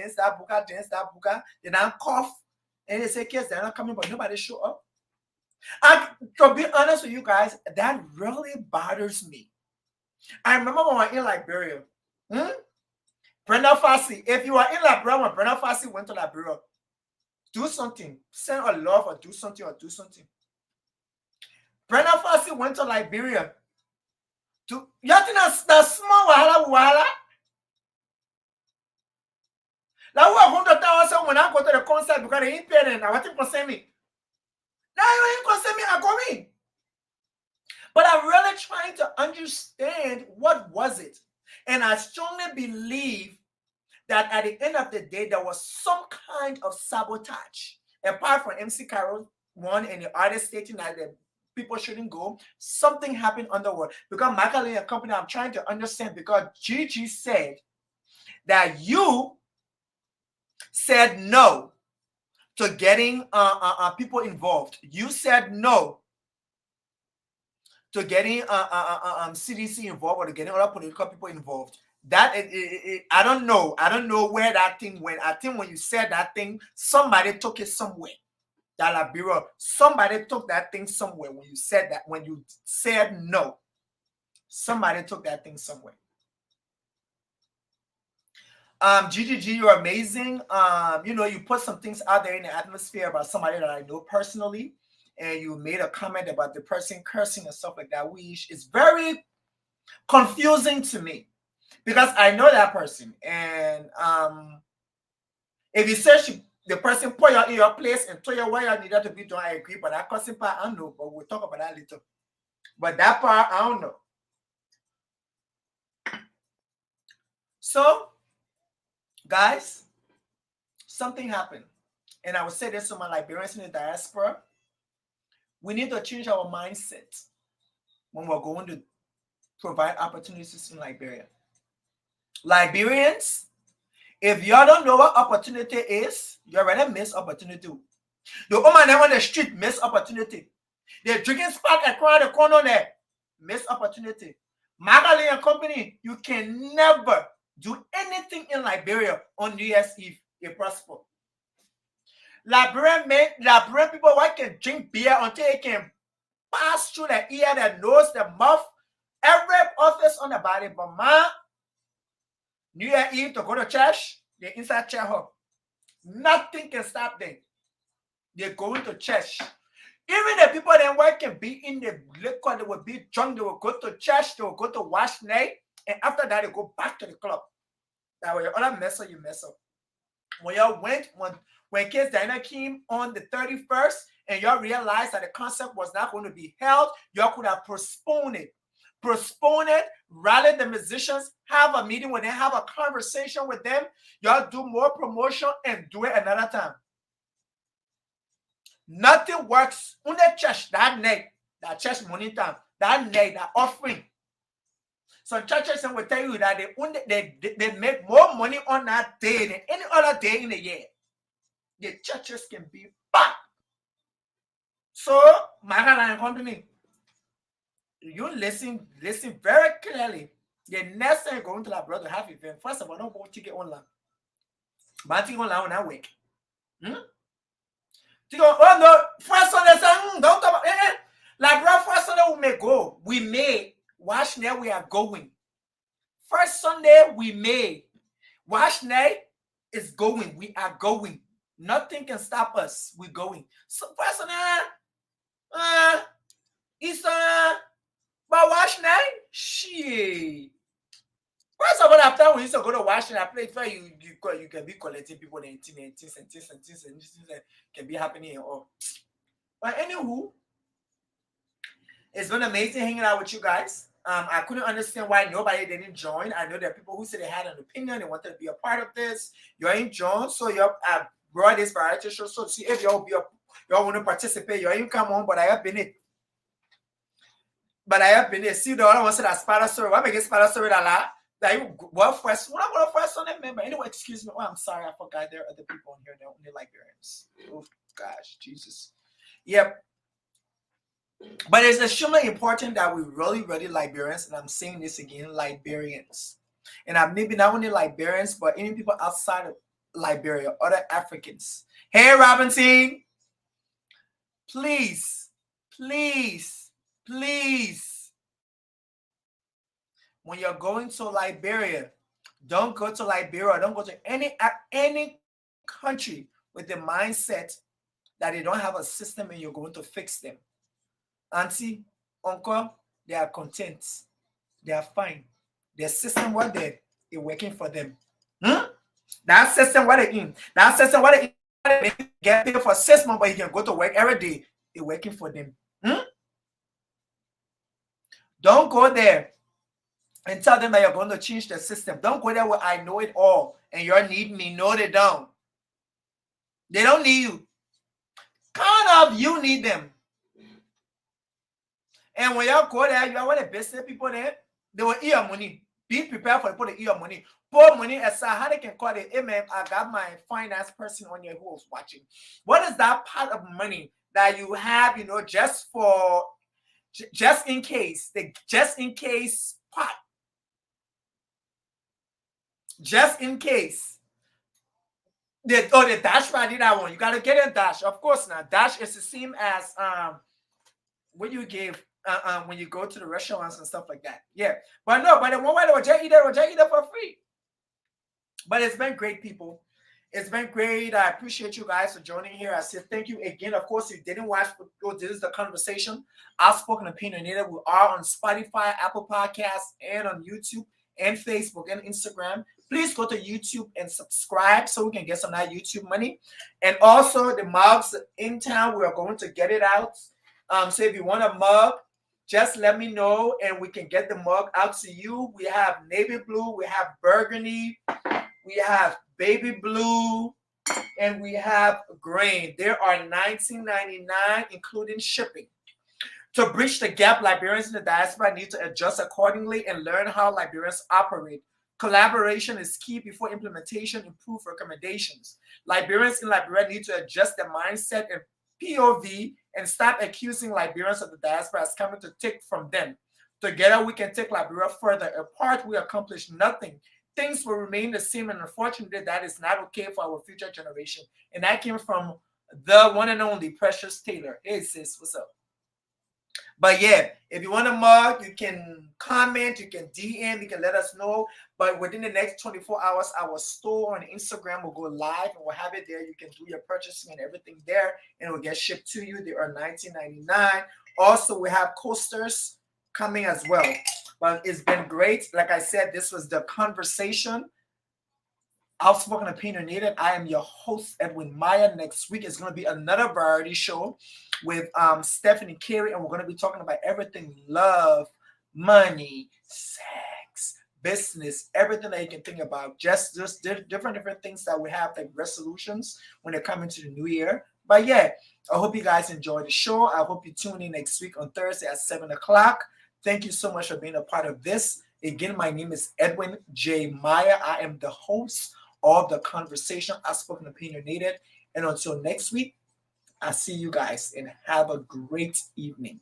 they not cough, and they say Case Daniel coming, but nobody show up. And to be honest with you guys, that really bothers me. I remember when I was in Liberia. Brenda Fassi, if you are in Liberia when Brenda Fassi went to Liberia, do something. Send a love or do something. Brenda Fassi went to Liberia. You think that's small wahala? Now we are $100,000 when I go to the concert because they ain't paying. I want to consent me. Now you ain't consent me, I go in. But I really trying to understand what was it. And I strongly believe that at the end of the day, there was some kind of sabotage. Apart from MC Carol one and the other stating that the people shouldn't go, something happened underworld. Because Michael and company, I'm trying to understand, because Gigi said that you said no to getting people involved. You said no to getting CDC involved or to getting other political people involved. That I don't know. I don't know where that thing went. I think when you said that thing, somebody took it somewhere. That Liberia, somebody took that thing somewhere when you said that. When you said no, somebody took that thing somewhere. GGG, you're amazing. You know, you put some things out there in the atmosphere about somebody that I know personally, and you made a comment about the person cursing and stuff like that, which is very confusing to me because I know that person. And if you say the person put you in your place and told you why you needed to be done, I agree. But that cursing part, I don't know. But we'll talk about that later. But that part, I don't know. So, guys, something happened. And I would say this to my Liberians in the diaspora. We need to change our mindset when we're going to provide opportunities in Liberia. Liberians, if y'all don't know what opportunity is, you already miss opportunity. The woman on the street miss opportunity. The drinking spot across the corner there miss opportunity. Magali and company, you can never do anything in Liberia on New Year's Eve. It prosper. Liberian people who can drink beer until they can pass through the ear, the nose, the mouth, every office on the body. But man, New Year Eve to go to church, they're inside chair hub. Nothing can stop them. They're going to church. Even the people that work can be in the liquor, they will be drunk, they will go to church, they will go to wash night, and after that, they go back to the club. That way, all that mess up, you mess up. When y'all went, when Kids Diana came on the 31st, and y'all realized that the concert was not going to be held, y'all could have postponed it. Postpone it, rally the musicians, have a meeting with them, have a conversation with them. Y'all do more promotion and do it another time. Nothing works on the church that night, that church money time, that night, that offering. Some churches will tell you that they make more money on that day than any other day in the year. The churches can be back. So, Magala and company, you listen very clearly. The next time you're going to that brother have event, first of all, don't go ticket online. But ticket online on that week. Oh no, first Sunday, don't talk about like bro, first Sunday we may go. We may watch now we are going. First Sunday we may watch now is going. We are going. Nothing can stop us. We're going. So first Sunday, Easter, but watch now, shit. First of all, after we used to go to Washington, I play for you can be collecting people and things can be happening and all. But anywho, it's been amazing hanging out with you guys. I couldn't understand why nobody didn't join. I know there are people who said they had an opinion, they wanted to be a part of this. You ain't joined, so you brought this variety show. So see if y'all want to participate. You ain't come on, but I have been it. See the other one said that Spider Story. What make it Spider Story that lot? What first on that member? Anyway, excuse me. Oh, I'm sorry, I forgot there are other people on here. They're only Liberians. Oh gosh, Jesus. Yep. But it's extremely important that we really Liberians, and I'm saying this again, Liberians. And I'm maybe not only Liberians, but any people outside of Liberia, other Africans. Hey Robinson, please. When you're going to Liberia, don't go to Liberia. Don't go to any country with the mindset that they don't have a system and you're going to fix them. Auntie, uncle, they are content. They are fine. Their system what they working for them. That system what they in. That system what they get paid for 6 months, but you can go to work every day. It's working for them. Don't go there and tell them that you're going to change the system. Don't go there where I know it all and you're needing me. No, they don't. They don't need you. Kind of you need them. And when y'all go there, you are one of the business people there, they will eat your money. Be prepared for people to eat your money. Put money aside. How they can call it, hey man, I got my finance person on here who was watching. What is that part of money that you have, just for, just in case, the just in case pot? Just in case. The dash right in that one. You gotta get a dash. Of course now. Dash is the same as what you give when you go to the restaurants and stuff like that. Yeah. But no, but the one way they will just eat it for free. But it's been great, people. It's been great. I appreciate you guys for joining here. I said thank you again. Of course, if you didn't watch, this is the conversation. Outspoken Opinionated. We are on Spotify, Apple Podcasts, and on YouTube and Facebook and Instagram. Please go to YouTube and subscribe so we can get some of that YouTube money. And also the mugs in town, we are going to get it out. So if you want a mug, just let me know and we can get the mug out to you. We have navy blue, we have burgundy, we have baby blue, and we have green. There are $19.99, including shipping. To bridge the gap, Liberians in the diaspora need to adjust accordingly and learn how Liberians operate. Collaboration is key before implementation, improve recommendations. Liberians in Liberia need to adjust their mindset and POV and stop accusing Liberians of the diaspora as coming to take from them. Together, we can take Liberia further. Apart, we accomplish nothing. Things will remain the same, and unfortunately, that is not okay for our future generation. And that came from the one and only Precious Taylor. Hey, sis, what's up? But yeah, if you want a mug, you can comment, you can DM, you can let us know. But within the next 24 hours, our store on Instagram will go live and we'll have it there. You can do your purchasing and everything there, and it will get shipped to you. They are $19.99. Also, we have coasters coming as well. But it's been great. Like I said, this was the conversation. Outspoken Opinionated. I am your host, Edwin Maya. Next week is going to be another variety show with Stephanie Carey, and we're going to be talking about everything: love, money, sex, business, everything that you can think about. Just different things that we have, like resolutions when they come into the new year. But yeah, I hope you guys enjoy the show. I hope you tune in next week on Thursday at 7 o'clock. Thank you so much for being a part of this. Again, my name is Edwin J. Maya. I am the host of the conversation, Outspoken Opinionated. And until next week, I'll see you guys and have a great evening.